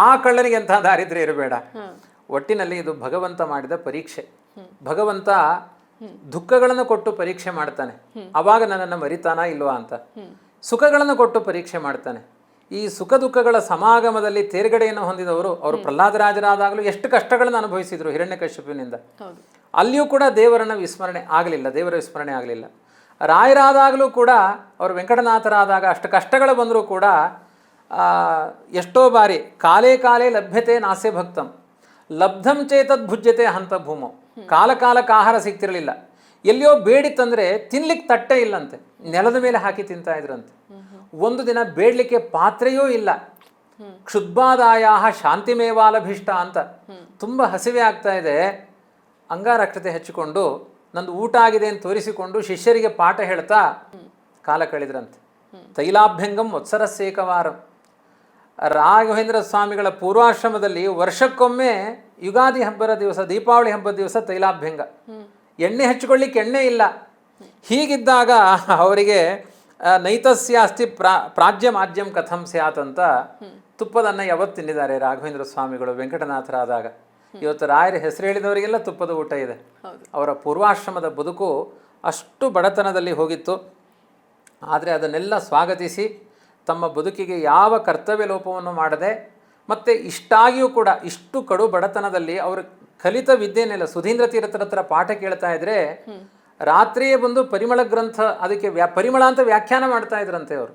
S1: ಆ ಕಳ್ಳನಿಗೆ ಎಂಥ ದಾರಿದ್ರ್ಯ ಇರಬೇಡ. ಒಟ್ಟಿನಲ್ಲಿ ಇದು ಭಗವಂತ ಮಾಡಿದ ಪರೀಕ್ಷೆ. ಭಗವಂತ ದುಃಖಗಳನ್ನು ಕೊಟ್ಟು ಪರೀಕ್ಷೆ ಮಾಡ್ತಾನೆ, ಅವಾಗ ನನ್ನನ್ನು ಮರಿತಾನ ಇಲ್ವಾ ಅಂತ. ಸುಖಗಳನ್ನು ಕೊಟ್ಟು ಪರೀಕ್ಷೆ ಮಾಡ್ತಾನೆ. ಈ ಸುಖ ದುಃಖಗಳ ಸಮಾಗಮದಲ್ಲಿ ತೇರ್ಗಡೆಯನ್ನು ಹೊಂದಿದವರು ಅವರು ಪ್ರಹ್ಲಾದರಾಜರಾದಾಗಲೂ ಎಷ್ಟು ಕಷ್ಟಗಳನ್ನು ಅನುಭವಿಸಿದರು ಹಿರಣ್ಯಕಶ್ಯಪನಿಂದ. ಅಲ್ಲಿಯೂ ಕೂಡ ದೇವರನ್ನು ವಿಸ್ಮರಣೆ ಆಗಲಿಲ್ಲ, ದೇವರ ವಿಸ್ಮರಣೆ ಆಗಲಿಲ್ಲ. ರಾಯರಾದಾಗಲೂ ಕೂಡ ಅವರು ವೆಂಕಟನಾಥರಾದಾಗ ಅಷ್ಟು ಕಷ್ಟಗಳು ಬಂದರೂ ಕೂಡ ಎಷ್ಟೋ ಬಾರಿ ಕಾಲೇ ಕಾಲೇ ಲಭ್ಯತೆ ನಾಸ್ಯ ಭಕ್ತಂ ಲಬ್ಧಂ ಚೇತದ್ ಭುಜ್ಯತೆ ಹಂತ ಭೂಮೋ. ಕಾಲಕ್ಕೆ ಆಹಾರ ಸಿಗ್ತಿರಲಿಲ್ಲ. ಎಲ್ಲಿಯೋ ಬೇಡಿತ್ತಂದರೆ ತಿನ್ಲಿಕ್ಕೆ ತಟ್ಟೆ ಇಲ್ಲಂತೆ, ನೆಲದ ಮೇಲೆ ಹಾಕಿ ತಿಂತಾ ಇದ್ರಂತೆ. ಒಂದು ದಿನ ಬೇಡಲಿಕ್ಕೆ ಪಾತ್ರೆಯೂ ಇಲ್ಲ. ಕ್ಷುದ್ಬಾದಾಯ ಶಾಂತಿಮೇವಾಲಭೀಷ್ಟ ಅಂತ. ತುಂಬ ಹಸಿವೆ ಆಗ್ತಾ ಇದೆ, ಅಂಗಾರಕ್ಷತೆ ಹಚ್ಚಿಕೊಂಡು ನಂದು ಊಟ ಆಗಿದೆ ಅಂತ ತೋರಿಸಿಕೊಂಡು ಶಿಷ್ಯರಿಗೆ ಪಾಠ ಹೇಳ್ತಾ ಕಾಲ ಕಳೆದ್ರಂತೆ. ತೈಲಾಭ್ಯಂಗಂ ವತ್ಸರಸ್ಯೇಕವಾರಂ. ರಾಘವೇಂದ್ರ ಸ್ವಾಮಿಗಳ ಪೂರ್ವಾಶ್ರಮದಲ್ಲಿ ವರ್ಷಕ್ಕೊಮ್ಮೆ ಯುಗಾದಿ ಹಬ್ಬದ ದಿವಸ, ದೀಪಾವಳಿ ಹಬ್ಬದ ದಿವಸ ತೈಲಾಭ್ಯಂಗ. ಎಣ್ಣೆ ಹಚ್ಕೊಳ್ಳಿಕ್ಕೆ ಎಣ್ಣೆ ಇಲ್ಲ. ಹೀಗಿದ್ದಾಗ ಅವರಿಗೆ ನೈತಸ್ಯ ಅಸ್ತಿ ಪ್ರಾಜ್ಯ ಮಾಧ್ಯಮ ಕಥಂ ಸ್ಯಾತ್ ಅಂತ ತುಪ್ಪದನ್ನ ಯಾವತ್ತು ತಿಂದಿದ್ದಾರೆ ರಾಘವೇಂದ್ರ ಸ್ವಾಮಿಗಳು ವೆಂಕಟನಾಥರಾದಾಗ. ಇವತ್ತು ರಾಯರ ಹೆಸರು ಹೇಳಿದವರಿಗೆಲ್ಲ ತುಪ್ಪದ ಊಟ ಇದೆ. ಅವರ ಪೂರ್ವಾಶ್ರಮದ ಬದುಕು ಅಷ್ಟು ಬಡತನದಲ್ಲಿ ಹೋಗಿತ್ತು. ಆದರೆ ಅದನ್ನೆಲ್ಲ ಸ್ವಾಗತಿಸಿ ತಮ್ಮ ಬದುಕಿಗೆ ಯಾವ ಕರ್ತವ್ಯ ಲೋಪವನ್ನು ಮಾಡದೆ, ಮತ್ತು ಇಷ್ಟಾಗಿಯೂ ಕೂಡ ಇಷ್ಟು ಕಡು ಬಡತನದಲ್ಲಿ ಅವರು ಕಲಿತ ವಿದ್ಯೆನೆಲ್ಲ ಸುಧೀಂದ್ರ ತೀರ್ಥರ ಹತ್ರ ಪಾಠ ಕೇಳ್ತಾ ಇದ್ರೆ ರಾತ್ರಿಯೇ ಬಂದು ಪರಿಮಳ ಗ್ರಂಥ ಅದಕ್ಕೆ ಪರಿಮಳ ಅಂತ ವ್ಯಾಖ್ಯಾನ ಮಾಡ್ತಾ ಇದ್ರಂತೆ ಅವರು.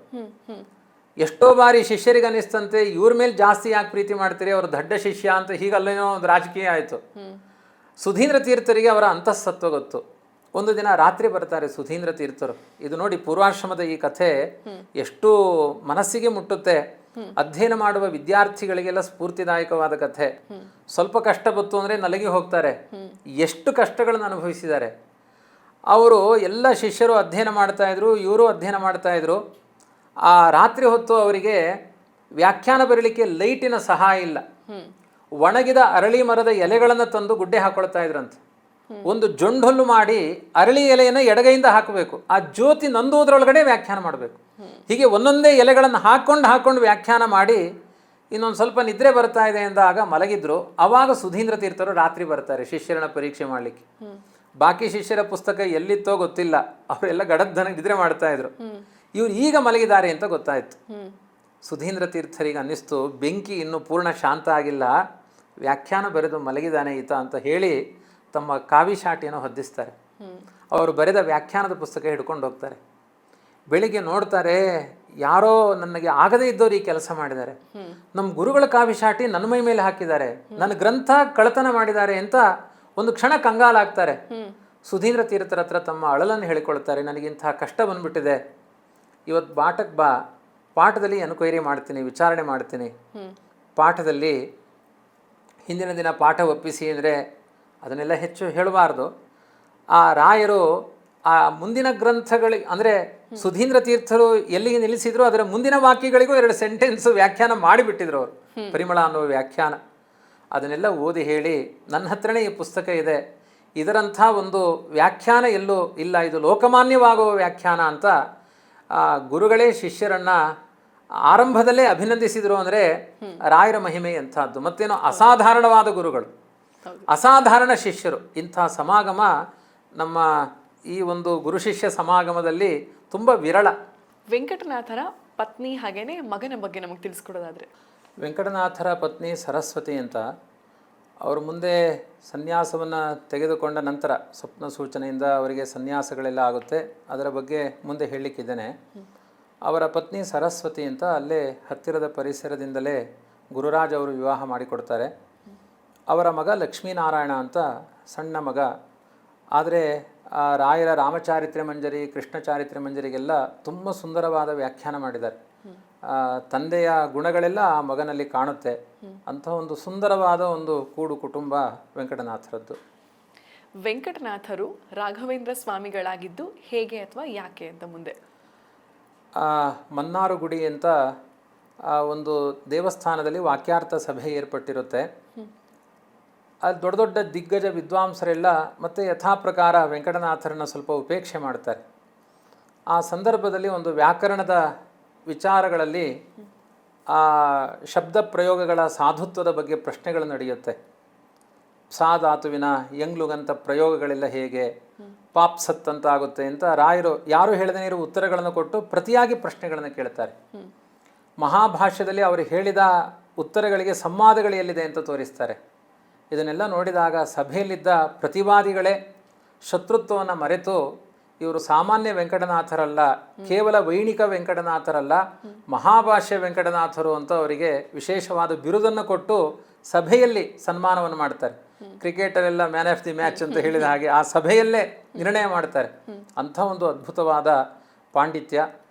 S1: ಎಷ್ಟೋ ಬಾರಿ ಶಿಷ್ಯರಿಗೆ ಅನಿಸ್ತಂತೆ ಇವ್ರ ಮೇಲೆ ಜಾಸ್ತಿ ಯಾಕೆ ಪ್ರೀತಿ ಮಾಡ್ತೀರಿ, ಅವರು ದಡ್ಡ ಶಿಷ್ಯ ಅಂತ, ಹೀಗಲ್ಲೇನೋ ಒಂದು ರಾಜಕೀಯ ಆಯಿತು. ಸುಧೀಂದ್ರ ತೀರ್ಥರಿಗೆ ಅವರ ಅಂತಃಸತ್ವ ಗೊತ್ತು. ಒಂದು ದಿನ ರಾತ್ರಿ ಬರ್ತಾರೆ ಸುಧೀಂದ್ರ ತೀರ್ಥರು. ಇದು ನೋಡಿ ಪೂರ್ವಾಶ್ರಮದ ಈ ಕಥೆ ಎಷ್ಟು ಮನಸ್ಸಿಗೆ ಮುಟ್ಟುತ್ತೆ. ಅಧ್ಯಯನ ಮಾಡುವ ವಿದ್ಯಾರ್ಥಿಗಳಿಗೆಲ್ಲ ಸ್ಫೂರ್ತಿದಾಯಕವಾದ ಕಥೆ. ಸ್ವಲ್ಪ ಕಷ್ಟ ಬಂತು ಅಂದರೆ ನಲಗಿ ಹೋಗ್ತಾರೆ, ಎಷ್ಟು ಕಷ್ಟಗಳನ್ನು ಅನುಭವಿಸಿದ್ದಾರೆ. ಅವರು ಎಲ್ಲ ಶಿಷ್ಯರು ಅಧ್ಯಯನ ಮಾಡ್ತಾ ಇದ್ರು, ಇವರು ಅಧ್ಯಯನ ಮಾಡ್ತಾ ಇದ್ರು. ಆ ರಾತ್ರಿ ಹೊತ್ತು ಅವರಿಗೆ ವ್ಯಾಖ್ಯಾನ ಬರಲಿಕ್ಕೆ ಲೈಟಿನ ಸಹಾಯ ಇಲ್ಲ. ಒಣಗಿದ ಅರಳಿ ಮರದ ಎಲೆಗಳನ್ನು ತಂದು ಗುಡ್ಡೆ ಹಾಕೊಳ್ತಾ ಇದ್ರಂತೆ. ಒಂದು ಜೊಂಡೊಲ್ಲು ಮಾಡಿ ಅರಳಿ ಎಲೆಯನ್ನು ಎಡಗೈಯಿಂದ ಹಾಕಬೇಕು, ಆ ಜ್ಯೋತಿ ನಂದುವುದರೊಳಗಡೆ ವ್ಯಾಖ್ಯಾನ ಮಾಡಬೇಕು. ಹೀಗೆ ಒಂದೊಂದೇ ಎಲೆಗಳನ್ನು ಹಾಕೊಂಡು ವ್ಯಾಖ್ಯಾನ ಮಾಡಿ ಇನ್ನೊಂದು ಸ್ವಲ್ಪ ನಿದ್ರೆ ಬರ್ತಾ ಇದೆ ಎಂದಾಗ ಮಲಗಿದ್ರು. ಆವಾಗ ಸುಧೀಂದ್ರ ತೀರ್ಥರು ರಾತ್ರಿ ಬರ್ತಾರೆ ಶಿಷ್ಯರನ್ನ ಪರೀಕ್ಷೆ ಮಾಡಲಿಕ್ಕೆ. ಬಾಕಿ ಶಿಷ್ಯರ ಪುಸ್ತಕ ಎಲ್ಲಿತ್ತೋ ಗೊತ್ತಿಲ್ಲ, ಅವರೆಲ್ಲ ಗಡದ್ದನ ನಿದ್ರೆ ಮಾಡ್ತಾ ಇದ್ರು. ಇವ್ರು ಈಗ ಮಲಗಿದ್ದಾರೆ ಅಂತ ಗೊತ್ತಾಯ್ತು. ಸುಧೀಂದ್ರ ತೀರ್ಥರಿಗೆ ಅನ್ನಿಸ್ತು ಬೆಂಕಿ ಇನ್ನೂ ಪೂರ್ಣ ಶಾಂತ ಆಗಿಲ್ಲ, ವ್ಯಾಖ್ಯಾನ ಬರೆದು ಮಲಗಿದಾನೆ ಈತ ಅಂತ ಹೇಳಿ ತಮ್ಮ ಕಾವಿಶಾಟಿಯನ್ನು ಹೊದ್ದಿಸ್ತಾರೆ. ಅವರು ಬರೆದ ವ್ಯಾಖ್ಯಾನದ ಪುಸ್ತಕ ಹಿಡ್ಕೊಂಡು ಹೋಗ್ತಾರೆ. ಬೆಳಿಗ್ಗೆ ನೋಡ್ತಾರೆ ಯಾರೋ ನನಗೆ ಆಗದೇ ಇದ್ದವ್ರು ಈ ಕೆಲಸ ಮಾಡಿದ್ದಾರೆ, ನಮ್ಮ ಗುರುಗಳ ಕಾವಿಶಾಟಿ ನನ್ನ ಮೈ ಮೇಲೆ ಹಾಕಿದ್ದಾರೆ, ನನ್ನ ಗ್ರಂಥ ಕಳತನ ಮಾಡಿದ್ದಾರೆ ಅಂತ ಒಂದು ಕ್ಷಣ ಕಂಗಾಲಾಗ್ತಾರೆ. ಸುಧೀಂದ್ರ ತೀರ್ಥರ ಹತ್ರ ತಮ್ಮ ಅಳಲನ್ನು ಹೇಳಿಕೊಳ್ತಾರೆ, ನನಗಿಂಥ ಕಷ್ಟ ಬಂದ್ಬಿಟ್ಟಿದೆ, ಇವತ್ತು ಪಾಠಕ್ಕೆ ಬಾ, ಪಾಠದಲ್ಲಿ ಎನ್ಕ್ವೈರಿ ಮಾಡ್ತೀನಿ, ವಿಚಾರಣೆ ಮಾಡ್ತೀನಿ. ಪಾಠದಲ್ಲಿ ಹಿಂದಿನ ದಿನ ಪಾಠ ಒಪ್ಪಿಸಿ ಅಂದರೆ ಅದನ್ನೆಲ್ಲ ಹೆಚ್ಚು ಹೇಳಬಾರ್ದು. ಆ ರಾಯರು ಆ ಮುಂದಿನ ಗ್ರಂಥಗಳಿಗೆ ಅಂದರೆ ಸುಧೀಂದ್ರ ತೀರ್ಥರು ಎಲ್ಲಿಗೆ ನಿಲ್ಲಿಸಿದ್ರು ಅದರ ಮುಂದಿನ ವಾಕ್ಯಗಳಿಗೂ 2 ಸೆಂಟೆನ್ಸ್ ವ್ಯಾಖ್ಯಾನ ಮಾಡಿಬಿಟ್ಟಿದ್ರು ಅವರು, ಪರಿಮಳ ಅನ್ನುವ ವ್ಯಾಖ್ಯಾನ. ಅದನ್ನೆಲ್ಲ ಓದಿ ಹೇಳಿ ನನ್ನ ಹತ್ರನೇ ಈ ಪುಸ್ತಕ ಇದೆ, ಇದರಂಥ ಒಂದು ವ್ಯಾಖ್ಯಾನ ಎಲ್ಲೂ ಇಲ್ಲ, ಇದು ಲೋಕಮಾನ್ಯವಾಗುವ ವ್ಯಾಖ್ಯಾನ ಅಂತ ಗುರುಗಳೇ ಶಿಷ್ಯರನ್ನು ಆರಂಭದಲ್ಲೇ ಅಭಿನಂದಿಸಿದರು. ಅಂದರೆ ರಾಯರ ಮಹಿಮೆ ಎಂಥದ್ದು, ಮತ್ತೇನೋ ಅಸಾಧಾರಣವಾದ ಗುರುಗಳು, ಅಸಾಧಾರಣ ಶಿಷ್ಯರು. ಇಂಥ ಸಮಾಗಮ ನಮ್ಮ ಈ ಒಂದು ಗುರು ಶಿಷ್ಯ ಸಮಾಗಮದಲ್ಲಿ ತುಂಬ ವಿರಳ.
S2: ವೆಂಕಟನಾಥರ ಪತ್ನಿ ಹಾಗೇನೆ ಮಗನ ಬಗ್ಗೆ ನಮಗೆ ತಿಳಿಸ್ಕೊಡೋದಾದ್ರೆ?
S1: ವೆಂಕಟನಾಥರ ಪತ್ನಿ ಸರಸ್ವತಿ ಅಂತ. ಅವರು ಮುಂದೆ ಸನ್ಯಾಸವನ್ನು ತೆಗೆದುಕೊಂಡ ನಂತರ ಸ್ವಪ್ನ ಸೂಚನೆಯಿಂದ ಅವರಿಗೆ ಸನ್ಯಾಸಗಳೆಲ್ಲ ಆಗುತ್ತೆ, ಅದರ ಬಗ್ಗೆ ಮುಂದೆ ಹೇಳಲಿಕ್ಕಿದ್ದೇನೆ. ಅವರ ಪತ್ನಿ ಸರಸ್ವತಿ ಅಂತ ಅಲ್ಲೇ ಹತ್ತಿರದ ಪರಿಸರದಿಂದಲೇ ಗುರುರಾಜ್ ಅವರು ವಿವಾಹ ಮಾಡಿಕೊಡ್ತಾರೆ. ಅವರ ಮಗ ಲಕ್ಷ್ಮೀನಾರಾಯಣ ಅಂತ ಸಣ್ಣ ಮಗ. ಆದರೆ ಆ ರಾಯರ ರಾಮಚಾರಿತ್ರ್ಯ ಮಂಜರಿ, ಕೃಷ್ಣ ಚಾರಿತ್ರ್ಯ ಮಂಜರಿಗೆಲ್ಲ ತುಂಬ ಸುಂದರವಾದ ವ್ಯಾಖ್ಯಾನ ಮಾಡಿದ್ದಾರೆ. ತಂದೆಯ ಗುಣಗಳೆಲ್ಲ ಆ ಮಗನಲ್ಲಿ ಕಾಣುತ್ತೆ. ಅಂಥ ಒಂದು ಸುಂದರವಾದ ಒಂದು ಕೂಡು ಕುಟುಂಬ ವೆಂಕಟನಾಥರದ್ದು.
S2: ವೆಂಕಟನಾಥರು ರಾಘವೇಂದ್ರ ಸ್ವಾಮಿಗಳಾಗಿದ್ದು ಹೇಗೆ ಅಥವಾ ಯಾಕೆ ಅಂತ ಮುಂದೆ?
S1: ಮನ್ನಾರುಗುಡಿ ಅಂತ ಒಂದು ದೇವಸ್ಥಾನದಲ್ಲಿ ವಾಕ್ಯಾರ್ಥ ಸಭೆ ಏರ್ಪಟ್ಟಿರುತ್ತೆ. ಅಲ್ಲಿ ದೊಡ್ಡ ದೊಡ್ಡ ದಿಗ್ಗಜ ವಿದ್ವಾಂಸರೆಲ್ಲ ಮತ್ತು ಯಥಾ ಪ್ರಕಾರ ವೆಂಕಟನಾಥರನ್ನು ಸ್ವಲ್ಪ ಉಪೇಕ್ಷೆ ಮಾಡ್ತಾರೆ. ಆ ಸಂದರ್ಭದಲ್ಲಿ ಒಂದು ವ್ಯಾಕರಣದ ವಿಚಾರಗಳಲ್ಲಿ ಆ ಶಬ್ದ ಪ್ರಯೋಗಗಳ ಸಾಧುತ್ವದ ಬಗ್ಗೆ ಪ್ರಶ್ನೆಗಳು ನಡೆಯುತ್ತೆ. ಸಾಧಾತುವಿನ ಯಂಗ್ಲುಗಂತ ಪ್ರಯೋಗಗಳೆಲ್ಲ ಹೇಗೆ, ಪಾಪ್ಸತ್ ಅಂತ ಆಗುತ್ತೆ ಅಂತ ರಾಯರು ಯಾರು ಹೇಳದೇ ಇರೋ ಉತ್ತರಗಳನ್ನು ಕೊಟ್ಟು ಪ್ರತಿಯಾಗಿ ಪ್ರಶ್ನೆಗಳನ್ನು ಕೇಳ್ತಾರೆ. ಮಹಾಭಾಷ್ಯದಲ್ಲಿ ಅವರು ಹೇಳಿದ ಉತ್ತರಗಳಿಗೆ ಸಂವಾದಗಳು ಎಲ್ಲಿದೆ ಅಂತ ತೋರಿಸ್ತಾರೆ. ಇದನ್ನೆಲ್ಲ ನೋಡಿದಾಗ ಸಭೆಯಲ್ಲಿದ್ದ ಪ್ರತಿವಾದಿಗಳೇ ಶತ್ರುತ್ವವನ್ನು ಮರೆತು ಇವರು ಸಾಮಾನ್ಯ ವೆಂಕಟನಾಥರಲ್ಲ, ಕೇವಲ ವೈಣಿಕ ವೆಂಕಟನಾಥರಲ್ಲ, ಮಹಾಭಾಷ್ಯ ವೆಂಕಟನಾಥರು ಅಂತ ಅವರಿಗೆ ವಿಶೇಷವಾದ ಬಿರುದನ್ನು ಕೊಟ್ಟು ಸಭೆಯಲ್ಲಿ ಸನ್ಮಾನವನ್ನು ಮಾಡ್ತಾರೆ. ಕ್ರಿಕೆಟರೆಲ್ಲ ಮ್ಯಾನ್ ಆಫ್ ದಿ ಮ್ಯಾಚ್ ಅಂತ ಹೇಳಿದ ಹಾಗೆ ಆ ಸಭೆಯಲ್ಲೇ ನಿರ್ಣಯ ಮಾಡ್ತಾರೆ. ಅಂಥ ಒಂದು ಅದ್ಭುತವಾದ ಪಾಂಡಿತ್ಯ.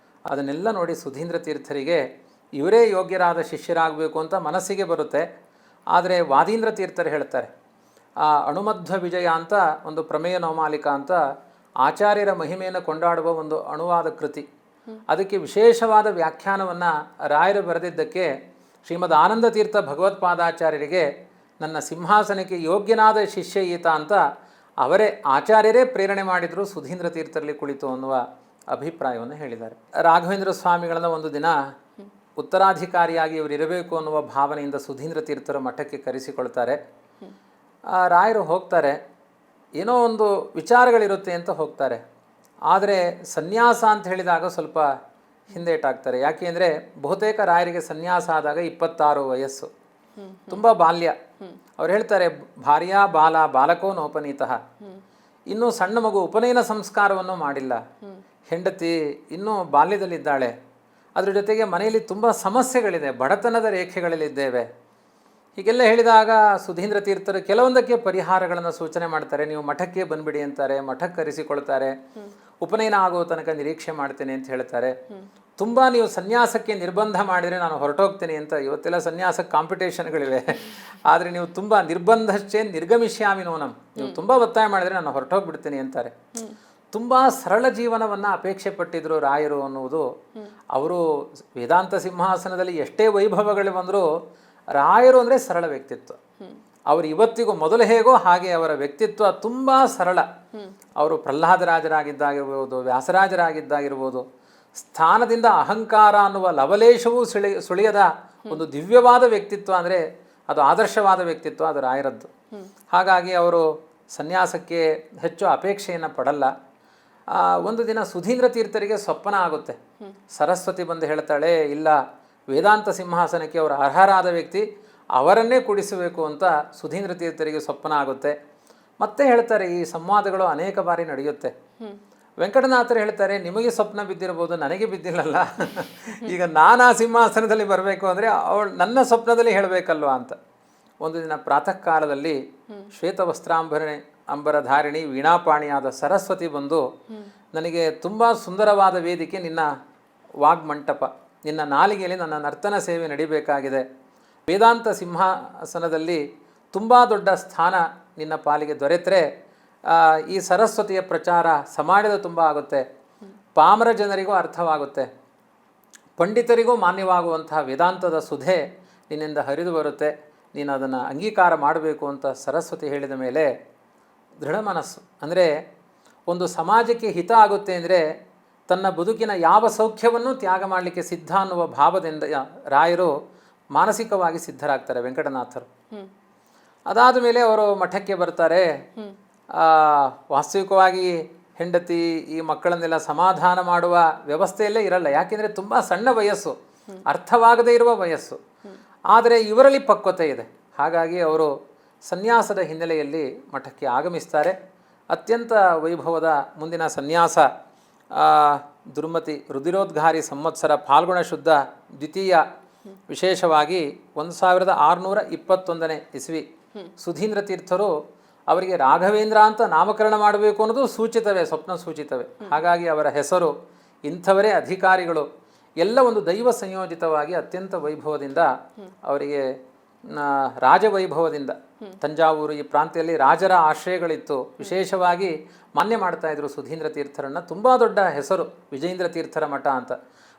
S1: ಅದನ್ನೆಲ್ಲ ನೋಡಿ ಸುಧೀಂದ್ರ ತೀರ್ಥರಿಗೆ ಇವರೇ ಯೋಗ್ಯರಾದ ಶಿಷ್ಯರಾಗಬೇಕು ಅಂತ ಮನಸ್ಸಿಗೆ ಬರುತ್ತೆ. ಆದರೆ ವಾದೀಂದ್ರ ತೀರ್ಥರು ಹೇಳ್ತಾರೆ, ಆ ಅಣುಮಧ್ವ ವಿಜಯ ಅಂತ ಒಂದು ಪ್ರಮೇಯ ನವಮಾಲಿಕ ಅಂತ ಆಚಾರ್ಯರ ಮಹಿಮೆಯನ್ನು ಕೊಂಡಾಡುವ ಒಂದು ಅಣುವಾದ ಕೃತಿ. ಅದಕ್ಕೆ ವಿಶೇಷವಾದ ವ್ಯಾಖ್ಯಾನವನ್ನು ರಾಯರು ಬರೆದಿದ್ದಕ್ಕೆ ಶ್ರೀಮದ್ ಆನಂದ ತೀರ್ಥ ಭಗವತ್ಪಾದಾಚಾರ್ಯರಿಗೆ ನನ್ನ ಸಿಂಹಾಸನಕ್ಕೆ ಯೋಗ್ಯನಾದ ಶಿಷ್ಯ ಈತ ಅಂತ ಅವರೇ ಆಚಾರ್ಯರೇ ಪ್ರೇರಣೆ ಮಾಡಿದರು ಸುಧೀಂದ್ರ ತೀರ್ಥರಲ್ಲಿ ಕುಳಿತು ಅನ್ನುವ ಅಭಿಪ್ರಾಯವನ್ನು ಹೇಳಿದ್ದಾರೆ. ರಾಘವೇಂದ್ರ ಸ್ವಾಮಿಗಳನ್ನ ಒಂದು ದಿನ ಉತ್ತರಾಧಿಕಾರಿಯಾಗಿ ಇವರು ಇರಬೇಕು ಅನ್ನುವ ಭಾವನೆಯಿಂದ ಸುಧೀಂದ್ರ ತೀರ್ಥರ ಮಠಕ್ಕೆ ಕರೆಸಿಕೊಳ್ತಾರೆ. ರಾಯರು ಹೋಗ್ತಾರೆ, ಏನೋ ಒಂದು ವಿಚಾರಗಳಿರುತ್ತೆ ಅಂತ ಹೋಗ್ತಾರೆ. ಆದರೆ ಸನ್ಯಾಸ ಅಂತ ಹೇಳಿದಾಗ ಸ್ವಲ್ಪ ಹಿಂದೇಟಾಗ್ತಾರೆ. ಯಾಕೆ ಅಂದರೆ ಬಹುತೇಕ ರಾಯರಿಗೆ ಸನ್ಯಾಸ ಆದಾಗ 26 ವಯಸ್ಸು, ತುಂಬ ಬಾಲ್ಯ. ಅವ್ರು ಹೇಳ್ತಾರೆ, ಭಾರ್ಯಾ ಬಾಲ ಬಾಲಕೋ ನೋಪನೀತಃ, ಇನ್ನೂ ಸಣ್ಣ ಮಗು ಉಪನಯನ ಸಂಸ್ಕಾರವನ್ನು ಮಾಡಿಲ್ಲ, ಹೆಂಡತಿ ಇನ್ನೂ ಬಾಲ್ಯದಲ್ಲಿದ್ದಾಳೆ, ಅದ್ರ ಜೊತೆಗೆ ಮನೆಯಲ್ಲಿ ತುಂಬ ಸಮಸ್ಯೆಗಳಿದೆ, ಬಡತನದ ರೇಖೆಗಳಲ್ಲಿದ್ದೇವೆ. ಹೀಗೆಲ್ಲ ಹೇಳಿದಾಗ ಸುಧೀಂದ್ರ ತೀರ್ಥರು ಕೆಲವೊಂದಕ್ಕೆ ಪರಿಹಾರಗಳನ್ನು ಸೂಚನೆ ಮಾಡ್ತಾರೆ. ನೀವು ಮಠಕ್ಕೆ ಬಂದ್ಬಿಡಿ ಅಂತಾರೆ, ಮಠಕ್ಕೆ ಕರೆಸಿಕೊಳ್ತಾರೆ, ಉಪನಯನ ಆಗೋ ತನಕ ನಿರೀಕ್ಷೆ ಮಾಡ್ತೇನೆ ಅಂತ ಹೇಳ್ತಾರೆ. ತುಂಬ ನೀವು ಸನ್ಯಾಸಕ್ಕೆ ನಿರ್ಬಂಧ ಮಾಡಿದರೆ ನಾನು ಹೊರಟೋಗ್ತೇನೆ ಅಂತ. ಇವತ್ತೆಲ್ಲ ಸನ್ಯಾಸಕ್ಕೆ ಕಾಂಪಿಟೇಷನ್ಗಳಿವೆ, ಆದರೆ ನೀವು ತುಂಬ ನಿರ್ಬಂಧಶ್ಚೇ ನಿರ್ಗಮಿಷ್ಯಾಮಿ ನೂನಂ, ನೀವು ತುಂಬ ಒತ್ತಾಯ ಮಾಡಿದರೆ ನಾನು ಹೊರಟೋಗ್ಬಿಡ್ತೀನಿ ಅಂತಾರೆ. ತುಂಬ ಸರಳ ಜೀವನವನ್ನು ಅಪೇಕ್ಷೆ ಪಟ್ಟಿದ್ರು ರಾಯರು ಅನ್ನುವುದು. ಅವರು ವೇದಾಂತ ಸಿಂಹಾಸನದಲ್ಲಿ ಎಷ್ಟೇ ವೈಭವಗಳು ಬಂದರೂ ರಾಯರು ಅಂದರೆ ಸರಳ ವ್ಯಕ್ತಿತ್ವ. ಅವರು ಇವತ್ತಿಗೂ ಮೊದಲು ಹೇಗೋ ಹಾಗೆ ಅವರ ವ್ಯಕ್ತಿತ್ವ ತುಂಬ ಸರಳ. ಅವರು ಪ್ರಹ್ಲಾದರಾಜರಾಗಿದ್ದಾಗಿರ್ಬೋದು, ವ್ಯಾಸರಾಜರಾಗಿದ್ದಾಗಿರ್ಬೋದು, ಸ್ಥಾನದಿಂದ ಅಹಂಕಾರ ಅನ್ನುವ ಲವಲೇಶವೂ ಸುಳಿಯದ ಒಂದು ದಿವ್ಯವಾದ ವ್ಯಕ್ತಿತ್ವ ಅಂದರೆ ಅದು ಆದರ್ಶವಾದ ವ್ಯಕ್ತಿತ್ವ, ಅದು ರಾಯರದ್ದು. ಹಾಗಾಗಿ ಅವರು ಸನ್ಯಾಸಕ್ಕೆ ಹೆಚ್ಚು ಅಪೇಕ್ಷೆಯನ್ನು ಪಡಲ್ಲ. ಒಂದು ದಿನ ಸುಧೀಂದ್ರ ತೀರ್ಥರಿಗೆ ಸ್ವಪ್ನ ಆಗುತ್ತೆ. ಸರಸ್ವತಿ ಬಂದು ಹೇಳ್ತಾಳೆ, ಇಲ್ಲ, ವೇದಾಂತ ಸಿಂಹಾಸನಕ್ಕೆ ಅವರು ಅರ್ಹರಾದ ವ್ಯಕ್ತಿ, ಅವರನ್ನೇ ಕೂಡಿಸಬೇಕು ಅಂತ ಸುಧೀಂದ್ರ ತೀರ್ಥರಿಗೆ ಸ್ವಪ್ನ ಆಗುತ್ತೆ. ಮತ್ತೆ ಹೇಳ್ತಾರೆ, ಈ ಸಂವಾದಗಳು ಅನೇಕ ಬಾರಿ ನಡೆಯುತ್ತೆ. ವೆಂಕಟನಾಥರು ಹೇಳ್ತಾರೆ, ನಿಮಗೆ ಸ್ವಪ್ನ ಬಿದ್ದಿರ್ಬೋದು, ನನಗೆ ಬಿದ್ದಿಲ್ಲಲ್ಲ, ಈಗ ನಾನು ಆ ಸಿಂಹಾಸನದಲ್ಲಿ ಬರಬೇಕು ಅಂದರೆ ಅವಳು ನನ್ನ ಸ್ವಪ್ನದಲ್ಲಿ ಹೇಳಬೇಕಲ್ವ ಅಂತ. ಒಂದು ದಿನ ಪ್ರಾತಃ ಕಾಲದಲ್ಲಿ ಅಂಬರಧಾರಿಣಿ ವೀಣಾಪಾಣಿಯಾದ ಸರಸ್ವತಿ ಬಂದು, ನನಗೆ ತುಂಬ ಸುಂದರವಾದ ವೇದಿಕೆ, ನಿನ್ನ ವಾಗ್ಮಂಟಪ, ನಿನ್ನ ನಾಲಿಗೆಯಲ್ಲಿ ನನ್ನ ನರ್ತನ ಸೇವೆ ನಡಿಬೇಕಾಗಿದೆ. ವೇದಾಂತ ಸಿಂಹಾಸನದಲ್ಲಿ ತುಂಬ ದೊಡ್ಡ ಸ್ಥಾನ ನಿನ್ನ ಪಾಲಿಗೆ ದೊರೆತರೆ ಈ ಸರಸ್ವತಿಯ ಪ್ರಚಾರ ಸಮಾಜದ ತುಂಬ ಆಗುತ್ತೆ, ಪಾಮರ ಜನರಿಗೂ ಅರ್ಥವಾಗುತ್ತೆ, ಪಂಡಿತರಿಗೂ ಮಾನ್ಯವಾಗುವಂತಹ ವೇದಾಂತದ ಸುಧೆ ನಿನ್ನಿಂದ ಹರಿದು ಬರುತ್ತೆ, ನೀನು ಅದನ್ನು ಅಂಗೀಕಾರ ಮಾಡಬೇಕು ಅಂತ ಸರಸ್ವತಿ ಹೇಳಿದ ಮೇಲೆ ದೃಢ ಮನಸ್ಸು. ಅಂದರೆ ಒಂದು ಸಮಾಜಕ್ಕೆ ಹಿತ ಆಗುತ್ತೆ ಅಂದರೆ ತನ್ನ ಬದುಕಿನ ಯಾವ ಸೌಖ್ಯವನ್ನು ತ್ಯಾಗ ಮಾಡಲಿಕ್ಕೆ ಸಿದ್ಧ ಅನ್ನುವ ಭಾವದಿಂದ ರಾಯರು ಮಾನಸಿಕವಾಗಿ ಸಿದ್ಧರಾಗ್ತಾರೆ, ವೆಂಕಟನಾಥರು. ಅದಾದ ಮೇಲೆ ಅವರು ಮಠಕ್ಕೆ ಬರ್ತಾರೆ. ವಾಸ್ತವಿಕವಾಗಿ ಹೆಂಡತಿ ಈ ಮಕ್ಕಳನ್ನೆಲ್ಲ ಸಮಾಧಾನ ಮಾಡುವ ವ್ಯವಸ್ಥೆಯಲ್ಲೇ ಇರಲ್ಲ. ಯಾಕೆಂದರೆ ತುಂಬ ಸಣ್ಣ ವಯಸ್ಸು, ಅರ್ಥವಾಗದೇ ಇರುವ ವಯಸ್ಸು. ಆದರೆ ಇವರಲ್ಲಿ ಪಕ್ವತೆ ಇದೆ. ಹಾಗಾಗಿ ಅವರು ಸನ್ಯಾಸದ ಹಿನ್ನೆಲೆಯಲ್ಲಿ ಮಠಕ್ಕೆ ಆಗಮಿಸ್ತಾರೆ. ಅತ್ಯಂತ ವೈಭವದ ಮುಂದಿನ ಸನ್ಯಾಸ ದುರ್ಮತಿ ರುದಿರೋದ್ಘಾರಿ ಸಂವತ್ಸರ ಫಾಲ್ಗುಣ ಶುದ್ಧ ದ್ವಿತೀಯ, ವಿಶೇಷವಾಗಿ 1621 ಇಸ್ವಿ. ಸುಧೀಂದ್ರ ತೀರ್ಥರು ಅವರಿಗೆ ರಾಘವೇಂದ್ರ ಅಂತ ನಾಮಕರಣ ಮಾಡಬೇಕು ಅನ್ನೋದು ಸೂಚಿತವೇ, ಸ್ವಪ್ನ ಸೂಚಿತವೇ. ಹಾಗಾಗಿ ಅವರ ಹೆಸರು, ಇಂಥವರೇ ಅಧಿಕಾರಿಗಳು, ಎಲ್ಲ ಒಂದು ದೈವ ಸಂಯೋಜಿತವಾಗಿ ಅತ್ಯಂತ ವೈಭವದಿಂದ ಅವರಿಗೆ ರಾಜವೈಭವದಿಂದ, ತಂಜಾವೂರು ಈ ಪ್ರಾಂತ್ಯದಲ್ಲಿ ರಾಜರ ಆಶ್ರಯಗಳಿತ್ತು, ವಿಶೇಷವಾಗಿ ಮಾನ್ಯ ಮಾಡ್ತಾ ಇದ್ರು ಸುಧೀಂದ್ರ ತೀರ್ಥರನ್ನು. ತುಂಬ ದೊಡ್ಡ ಹೆಸರು ವಿಜಯೇಂದ್ರ ತೀರ್ಥರ ಮಠ ಅಂತ.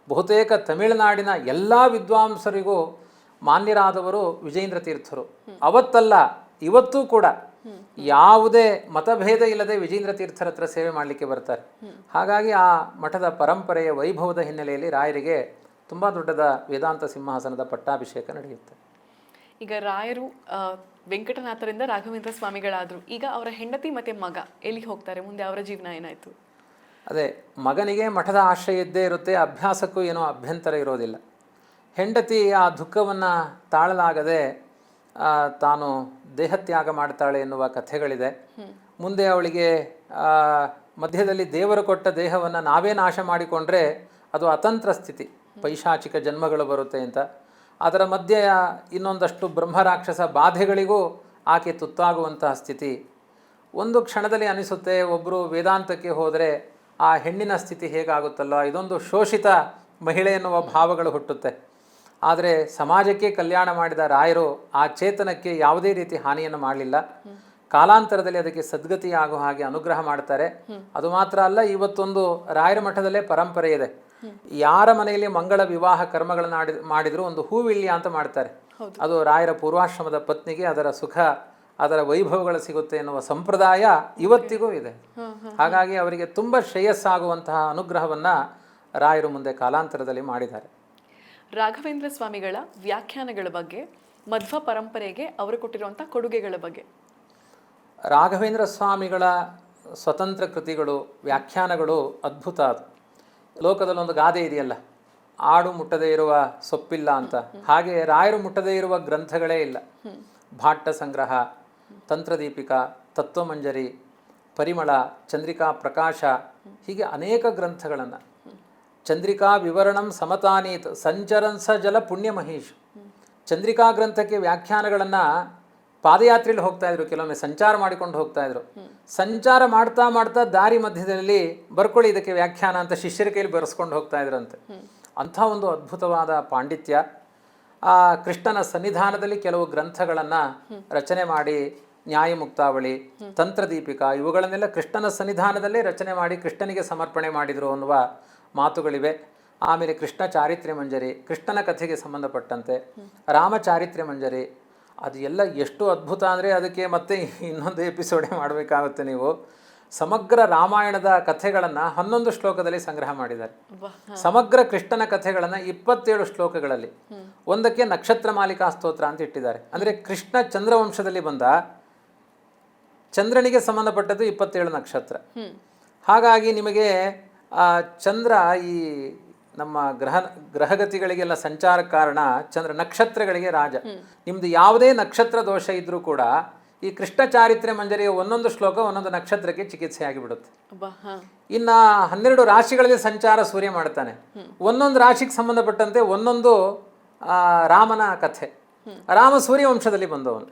S1: ಬಹುತೇಕ ತಮಿಳುನಾಡಿನ ಎಲ್ಲ ವಿದ್ವಾಂಸರಿಗೂ ಮಾನ್ಯರಾದವರು ವಿಜಯೇಂದ್ರ ತೀರ್ಥರು. ಅವತ್ತಲ್ಲ, ಇವತ್ತೂ ಕೂಡ ಯಾವುದೇ ಮತಭೇದ ಇಲ್ಲದೆ ವಿಜೇಂದ್ರ ತೀರ್ಥರ ಹತ್ರ ಸೇವೆ ಮಾಡಲಿಕ್ಕೆ ಬರ್ತಾರೆ. ಹಾಗಾಗಿ ಆ ಮಠದ ಪರಂಪರೆಯ ವೈಭವದ ಹಿನ್ನೆಲೆಯಲ್ಲಿ ರಾಯರಿಗೆ ತುಂಬ ದೊಡ್ಡದ ವೇದಾಂತ ಸಿಂಹಾಸನದ ಪಟ್ಟಾಭಿಷೇಕ ನಡೆಯುತ್ತೆ.
S2: ಈಗ ರಾಯರು ವೆಂಕಟನಾಥರಿಂದ ರಾಘವೇಂದ್ರ ಸ್ವಾಮಿಗಳಾದರು. ಈಗ ಅವರ ಹೆಂಡತಿ ಮತ್ತು ಮಗ ಎಲ್ಲಿಗೆ ಹೋಗ್ತಾರೆ? ಮುಂದೆ ಅವರ ಜೀವನ ಏನಾಯಿತು?
S1: ಅದೇ, ಮಗನಿಗೆ ಮಠದ ಆಶ್ರಯ ಇದ್ದೇ ಇರುತ್ತೆ, ಅಭ್ಯಾಸಕ್ಕೂ ಏನೋ ಅಭ್ಯಂತರ ಇರೋದಿಲ್ಲ. ಹೆಂಡತಿ ಆ ದುಃಖವನ್ನು ತಾಳಲಾಗದೆ ತಾನು ದೇಹತ್ಯಾಗ ಮಾಡ್ತಾಳೆ ಎನ್ನುವ ಕಥೆಗಳಿದೆ. ಮುಂದೆ ಅವಳಿಗೆ ಮಧ್ಯದಲ್ಲಿ ದೇವರು ಕೊಟ್ಟ ದೇಹವನ್ನು ನಾವೇ ನಾಶ ಮಾಡಿಕೊಂಡ್ರೆ ಅದು ಅತಂತ್ರ ಸ್ಥಿತಿ, ಪೈಶಾಚಿಕ ಜನ್ಮಗಳು ಬರುತ್ತೆ ಅಂತ. ಅದರ ಮಧ್ಯೆ ಇನ್ನೊಂದಷ್ಟು ಬ್ರಹ್ಮರಾಕ್ಷಸ ಬಾಧೆಗಳಿಗೂ ಆಕೆ ತುತ್ತಾಗುವಂತಹ ಸ್ಥಿತಿ. ಒಂದು ಕ್ಷಣದಲ್ಲಿ ಅನಿಸುತ್ತೆ, ಒಬ್ಬರು ವೇದಾಂತಕ್ಕೆ ಹೋದರೆ ಆ ಹೆಣ್ಣಿನ ಸ್ಥಿತಿ ಹೇಗಾಗುತ್ತಲ್ಲ, ಇದೊಂದು ಶೋಷಿತ ಮಹಿಳೆ ಎನ್ನುವ ಭಾವಗಳು ಹುಟ್ಟುತ್ತೆ. ಆದರೆ ಸಮಾಜಕ್ಕೆ ಕಲ್ಯಾಣ ಮಾಡಿದ ರಾಯರು ಆ ಚೇತನಕ್ಕೆ ಯಾವುದೇ ರೀತಿ ಹಾನಿಯನ್ನು ಮಾಡಲಿಲ್ಲ. ಕಾಲಾಂತರದಲ್ಲಿ ಅದಕ್ಕೆ ಸದ್ಗತಿ ಆಗೋ ಹಾಗೆ ಅನುಗ್ರಹ ಮಾಡ್ತಾರೆ. ಅದು ಮಾತ್ರ ಅಲ್ಲ, ಇವತ್ತೊಂದು ರಾಯರ ಮಠದಲ್ಲೇ ಪರಂಪರೆ ಇದೆ. ಯಾರ ಮನೆಯಲ್ಲಿ ಮಂಗಳ ವಿವಾಹ ಕರ್ಮಗಳನ್ನು ಮಾಡಿದ್ರು ಒಂದು ಹೂವಿಳ್ಯ ಅಂತ ಮಾಡ್ತಾರೆ. ಅದು ರಾಯರ ಪೂರ್ವಾಶ್ರಮದ ಪತ್ನಿಗೆ ಅದರ ಸುಖ ಅದರ ವೈಭವಗಳು ಸಿಗುತ್ತೆ ಎನ್ನುವ ಸಂಪ್ರದಾಯ ಇವತ್ತಿಗೂ ಇದೆ. ಹಾಗಾಗಿ ಅವರಿಗೆ ತುಂಬ ಶ್ರೇಯಸ್ಸಾಗುವಂತಹ ಅನುಗ್ರಹವನ್ನು ರಾಯರು ಮುಂದೆ ಕಾಲಾಂತರದಲ್ಲಿ ಮಾಡಿದ್ದಾರೆ.
S2: ರಾಘವೇಂದ್ರ ಸ್ವಾಮಿಗಳ ವ್ಯಾಖ್ಯಾನಗಳ ಬಗ್ಗೆ, ಮಧ್ವ ಪರಂಪರೆಗೆ ಅವರು ಕೊಟ್ಟಿರುವಂಥ ಕೊಡುಗೆಗಳ ಬಗ್ಗೆ.
S1: ರಾಘವೇಂದ್ರ ಸ್ವಾಮಿಗಳ ಸ್ವತಂತ್ರ ಕೃತಿಗಳು, ವ್ಯಾಖ್ಯಾನಗಳು ಅದ್ಭುತ. ಅದು ಲೋಕದಲ್ಲಿ ಒಂದು ಗಾದೆ ಇದೆಯಲ್ಲ, ಆಡು ಮುಟ್ಟದೇ ಇರುವ ಸೊಪ್ಪಿಲ್ಲ ಅಂತ. ಹಾಗೆ ರಾಯರು ಮುಟ್ಟದೇ ಇರುವ ಗ್ರಂಥಗಳೇ ಇಲ್ಲ. ಭಾಟ್ಟ ಸಂಗ್ರಹ, ತಂತ್ರದೀಪಿಕಾ, ತತ್ವಮಂಜರಿ, ಪರಿಮಳ, ಚಂದ್ರಿಕಾ ಪ್ರಕಾಶ, ಹೀಗೆ ಅನೇಕ ಗ್ರಂಥಗಳನ್ನು. ಚಂದ್ರಿಕಾ ವಿವರಣಂ ಸಮತಾನೀತ್ ಸಂಚರನ್ಸ ಜಲ ಪುಣ್ಯ ಮಹೇಶ್. ಚಂದ್ರಿಕಾ ಗ್ರಂಥಕ್ಕೆ ವ್ಯಾಖ್ಯಾನಗಳನ್ನು ಪಾದಯಾತ್ರೆಯಲ್ಲಿ ಹೋಗ್ತಾ ಇದ್ರು, ಕೆಲವೊಮ್ಮೆ ಸಂಚಾರ ಮಾಡಿಕೊಂಡು ಹೋಗ್ತಾ ಇದ್ರು. ಸಂಚಾರ ಮಾಡ್ತಾ ಮಾಡ್ತಾ ದಾರಿ ಮಧ್ಯದಲ್ಲಿ ಬರ್ಕೊಳ್ಳಿ ಇದಕ್ಕೆ ವ್ಯಾಖ್ಯಾನ ಅಂತ ಶಿಷ್ಯರ ಕೈಲಿ ಬರೆಸ್ಕೊಂಡು ಹೋಗ್ತಾ ಇದ್ರಂತೆ. ಅಂಥ ಒಂದು ಅದ್ಭುತವಾದ ಪಾಂಡಿತ್ಯ. ಆ ಕೃಷ್ಣನ ಸನ್ನಿಧಾನದಲ್ಲಿ ಕೆಲವು ಗ್ರಂಥಗಳನ್ನು ರಚನೆ ಮಾಡಿ, ನ್ಯಾಯಮುಕ್ತಾವಳಿ, ತಂತ್ರದೀಪಿಕಾ, ಇವುಗಳನ್ನೆಲ್ಲ ಕೃಷ್ಣನ ಸನ್ನಿಧಾನದಲ್ಲೇ ರಚನೆ ಮಾಡಿ ಕೃಷ್ಣನಿಗೆ ಸಮರ್ಪಣೆ ಮಾಡಿದರು ಅನ್ನುವ ಮಾತುಗಳಿವೆ. ಆಮೇಲೆ ಕೃಷ್ಣ ಚಾರಿತ್ರ್ಯ ಮಂಜರಿ, ಕೃಷ್ಣನ ಕಥೆಗೆ ಸಂಬಂಧಪಟ್ಟಂತೆ, ರಾಮಚಾರಿತ್ರ್ಯ ಮಂಜರಿ, ಅದು ಎಲ್ಲ ಎಷ್ಟು ಅದ್ಭುತ ಅಂದರೆ ಅದಕ್ಕೆ ಮತ್ತೆ ಇನ್ನೊಂದು ಎಪಿಸೋಡೇ ಮಾಡಬೇಕಾಗುತ್ತೆ ನೀವು. ಸಮಗ್ರ ರಾಮಾಯಣದ ಕಥೆಗಳನ್ನು 11 ಶ್ಲೋಕದಲ್ಲಿ ಸಂಗ್ರಹ ಮಾಡಿದ್ದಾರೆ. ಸಮಗ್ರ ಕೃಷ್ಣನ ಕಥೆಗಳನ್ನು 27 ಶ್ಲೋಕಗಳಲ್ಲಿ, ಒಂದಕ್ಕೆ ನಕ್ಷತ್ರ ಮಾಲಿಕಾ ಸ್ತೋತ್ರ ಅಂತ ಇಟ್ಟಿದ್ದಾರೆ. ಅಂದರೆ ಕೃಷ್ಣ ಚಂದ್ರವಂಶದಲ್ಲಿ ಬಂದ, ಚಂದ್ರನಿಗೆ ಸಂಬಂಧಪಟ್ಟದ್ದು 27 ನಕ್ಷತ್ರ. ಹಾಗಾಗಿ ನಿಮಗೆ ಚಂದ್ರ ಈ ನಮ್ಮ ಗ್ರಹಗತಿಗಳಿಗೆಲ್ಲ ಸಂಚಾರ ಕಾರಣ ಚಂದ್ರ, ನಕ್ಷತ್ರಗಳಿಗೆ ರಾಜ. ನಿಮ್ದು ಯಾವುದೇ ನಕ್ಷತ್ರ ದೋಷ ಇದ್ರೂ ಕೂಡ ಈ ಕೃಷ್ಣ ಚಾರಿತ್ರ್ಯ ಮಂಜರಿಯ ಒಂದೊಂದು ಶ್ಲೋಕ ಒಂದೊಂದು ನಕ್ಷತ್ರಕ್ಕೆ ಚಿಕಿತ್ಸೆ ಆಗಿಬಿಡುತ್ತೆ. ಇನ್ನು 12 ರಾಶಿಗಳಲ್ಲಿ ಸಂಚಾರ ಸೂರ್ಯ ಮಾಡ್ತಾನೆ, ಒಂದೊಂದು ರಾಶಿಗೆ ಸಂಬಂಧಪಟ್ಟಂತೆ ಒಂದೊಂದು ರಾಮನ ಕಥೆ. ರಾಮ ಸೂರ್ಯ ವಂಶದಲ್ಲಿ ಬಂದವನು,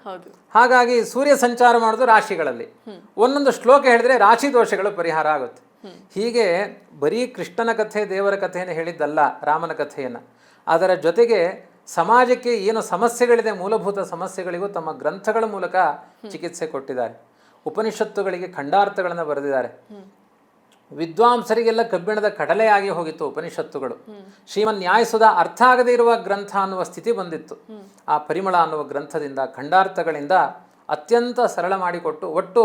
S1: ಹಾಗಾಗಿ ಸೂರ್ಯ ಸಂಚಾರ ಮಾಡೋದು ರಾಶಿಗಳಲ್ಲಿ. ಒಂದೊಂದು ಶ್ಲೋಕ ಹೇಳಿದ್ರೆ ರಾಶಿ ದೋಷಗಳು ಪರಿಹಾರ ಆಗುತ್ತೆ. ಹೀಗೆ ಬರೀ ಕೃಷ್ಣನ ಕಥೆ, ದೇವರ ಕಥೆಯನ್ನು ಹೇಳಿದ್ದಲ್ಲ, ರಾಮನ ಕಥೆಯನ್ನು, ಅದರ ಜೊತೆಗೆ ಸಮಾಜಕ್ಕೆ ಏನು ಸಮಸ್ಯೆಗಳಿದೆ, ಮೂಲಭೂತ ಸಮಸ್ಯೆಗಳಿಗೂ ತಮ್ಮ ಗ್ರಂಥಗಳ ಮೂಲಕ ಚಿಕಿತ್ಸೆ ಕೊಟ್ಟಿದ್ದಾರೆ. ಉಪನಿಷತ್ತುಗಳಿಗೆ ಖಂಡಾರ್ಥಗಳನ್ನು ಬರೆದಿದ್ದಾರೆ. ವಿದ್ವಾಂಸರಿಗೆಲ್ಲ ಕಬ್ಬಿಣದ ಕಡಲೆಯಾಗಿ ಹೋಗಿತ್ತು ಉಪನಿಷತ್ತುಗಳು. ಶ್ರೀಮನ್ ನ್ಯಾಯಸುಧ ಅರ್ಥ ಆಗದೇ ಇರುವ ಗ್ರಂಥ ಅನ್ನುವ ಸ್ಥಿತಿ ಬಂದಿತ್ತು. ಆ ಪರಿಮಳ ಅನ್ನುವ ಗ್ರಂಥದಿಂದ, ಖಂಡಾರ್ಥಗಳಿಂದ ಅತ್ಯಂತ ಸರಳ ಮಾಡಿಕೊಟ್ಟು ಒಟ್ಟು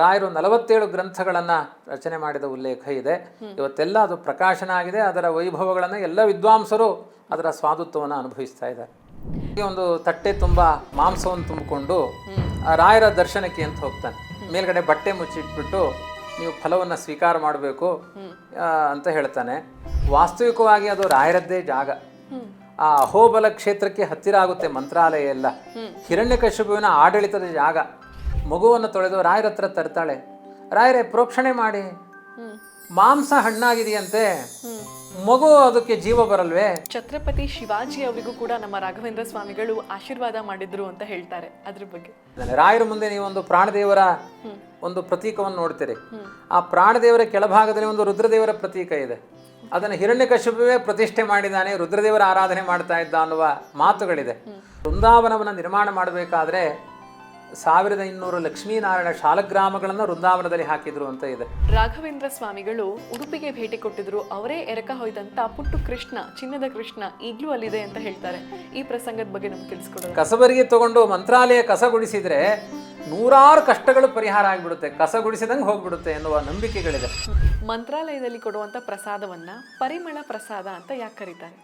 S1: ರಾಯರು 47 ಗ್ರಂಥಗಳನ್ನು ರಚನೆ ಮಾಡಿದ ಉಲ್ಲೇಖ ಇದೆ. ಇವತ್ತೆಲ್ಲ ಅದು ಪ್ರಕಾಶನ ಆಗಿದೆ. ಅದರ ವೈಭವಗಳನ್ನು ಎಲ್ಲ ವಿದ್ವಾಂಸರು ಅದರ ಸ್ವಾದುತ್ವವನ್ನು ಅನುಭವಿಸ್ತಾ ಇದ್ದಾರೆ. ಒಂದು ತಟ್ಟೆ ತುಂಬ ಮಾಂಸವನ್ನು ತುಂಬಿಕೊಂಡು ರಾಯರ ದರ್ಶನಕ್ಕೆ ಅಂತ ಹೋಗ್ತಾನೆ. ಮೇಲ್ಗಡೆ ಬಟ್ಟೆ ಮುಚ್ಚಿಟ್ಬಿಟ್ಟು ನೀವು ಫಲವನ್ನು ಸ್ವೀಕಾರ ಮಾಡಬೇಕು ಅಂತ ಹೇಳ್ತಾನೆ. ವಾಸ್ತವಿಕವಾಗಿ ಅದು ರಾಯರದ್ದೇ ಜಾಗ. ಆ ಅಹೋಬಲ ಕ್ಷೇತ್ರಕ್ಕೆ ಹತ್ತಿರ ಆಗುತ್ತೆ ಮಂತ್ರಾಲಯ ಎಲ್ಲ. ಹಿರಣ್ಯಕಶಿಪುವಿನ ಆಡಳಿತದ ಜಾಗ. ಮಗುವನ್ನು ತೊಳೆದು ರಾಯರ ಹತ್ರ ತರ್ತಾಳೆ. ರಾಯರೇ ಪ್ರೋಕ್ಷಣೆ ಮಾಡಿ, ಮಾಂಸ ಹಣ್ಣಾಗಿದೆಯಂತೆ, ಮಗು ಅದಕ್ಕೆ ಜೀವ ಬರಲ್ವೇ?
S2: ಛತ್ರಪತಿ ಶಿವಾಜಿ ಅವರಿಗೂ ಕೂಡ ನಮ್ಮ ರಾಘವೇಂದ್ರ ಸ್ವಾಮಿಗಳು ಆಶೀರ್ವಾದ ಮಾಡಿದ್ರು ಅಂತ ಹೇಳ್ತಾರೆ. ಅದ್ರ ಬಗ್ಗೆ
S1: ರಾಯರ ಮುಂದೆ ನೀವು ಒಂದು ಪ್ರಾಣದೇವರ ಒಂದು ಪ್ರತೀಕವನ್ನು ನೋಡ್ತೀರಿ. ಆ ಪ್ರಾಣದೇವರ ಕೆಳಭಾಗದಲ್ಲಿ ಒಂದು ರುದ್ರದೇವರ ಪ್ರತೀಕ ಇದೆ. ಅದನ್ನು ಹಿರಣ್ಯಕಶಿಪುವೇ ಪ್ರತಿಷ್ಠೆ ಮಾಡಿದ್ದಾನೆ, ರುದ್ರದೇವರ ಆರಾಧನೆ ಮಾಡ್ತಾ ಇದ್ದ ಅನ್ನುವ ಮಾತುಗಳಿದೆ. ವೃಂದಾವನವನ್ನು ನಿರ್ಮಾಣ ಮಾಡಬೇಕಾದ್ರೆ 1200 ಲಕ್ಷ್ಮೀನಾರಾಯಣ ಶಾಲಗ್ರಾಮಗಳನ್ನು ವೃಂದಾವನದಲ್ಲಿ ಹಾಕಿದ್ರು ಅಂತ ಇದೆ.
S2: ರಾಘವೇಂದ್ರ ಸ್ವಾಮಿಗಳು ಉಡುಪಿಗೆ ಭೇಟಿ ಕೊಟ್ಟಿದ್ರು. ಅವರೇ ಎರಕ ಹೊಯ್ದಂತ ಪುಟ್ಟು ಕೃಷ್ಣ, ಚಿನ್ನದ ಕೃಷ್ಣ ಈಗಲೂ ಅಲ್ಲಿದೆ ಅಂತ ಹೇಳ್ತಾರೆ. ಈ ಪ್ರಸಂಗದ ಬಗ್ಗೆ ನಮ್ಗೆ ತಿಳಿಸ್ಕೊಡೋದು.
S1: ಕಸಬರಿಗೆ ತಗೊಂಡು ಮಂತ್ರಾಲಯ ಕಸ ಗುಡಿಸಿದ್ರೆ 100 ಕಷ್ಟಗಳು ಪರಿಹಾರ ಆಗಿಬಿಡುತ್ತೆ, ಕಸ ಗುಡಿಸಿದಂಗೆ ಹೋಗ್ಬಿಡುತ್ತೆ ಎನ್ನುವ ನಂಬಿಕೆಗಳಿದೆ.
S2: ಮಂತ್ರಾಲಯದಲ್ಲಿ ಕೊಡುವಂತ ಪ್ರಸಾದವನ್ನ ಪರಿಮಳ ಪ್ರಸಾದ ಅಂತ ಯಾಕೆ ಕರೀತಾರೆ?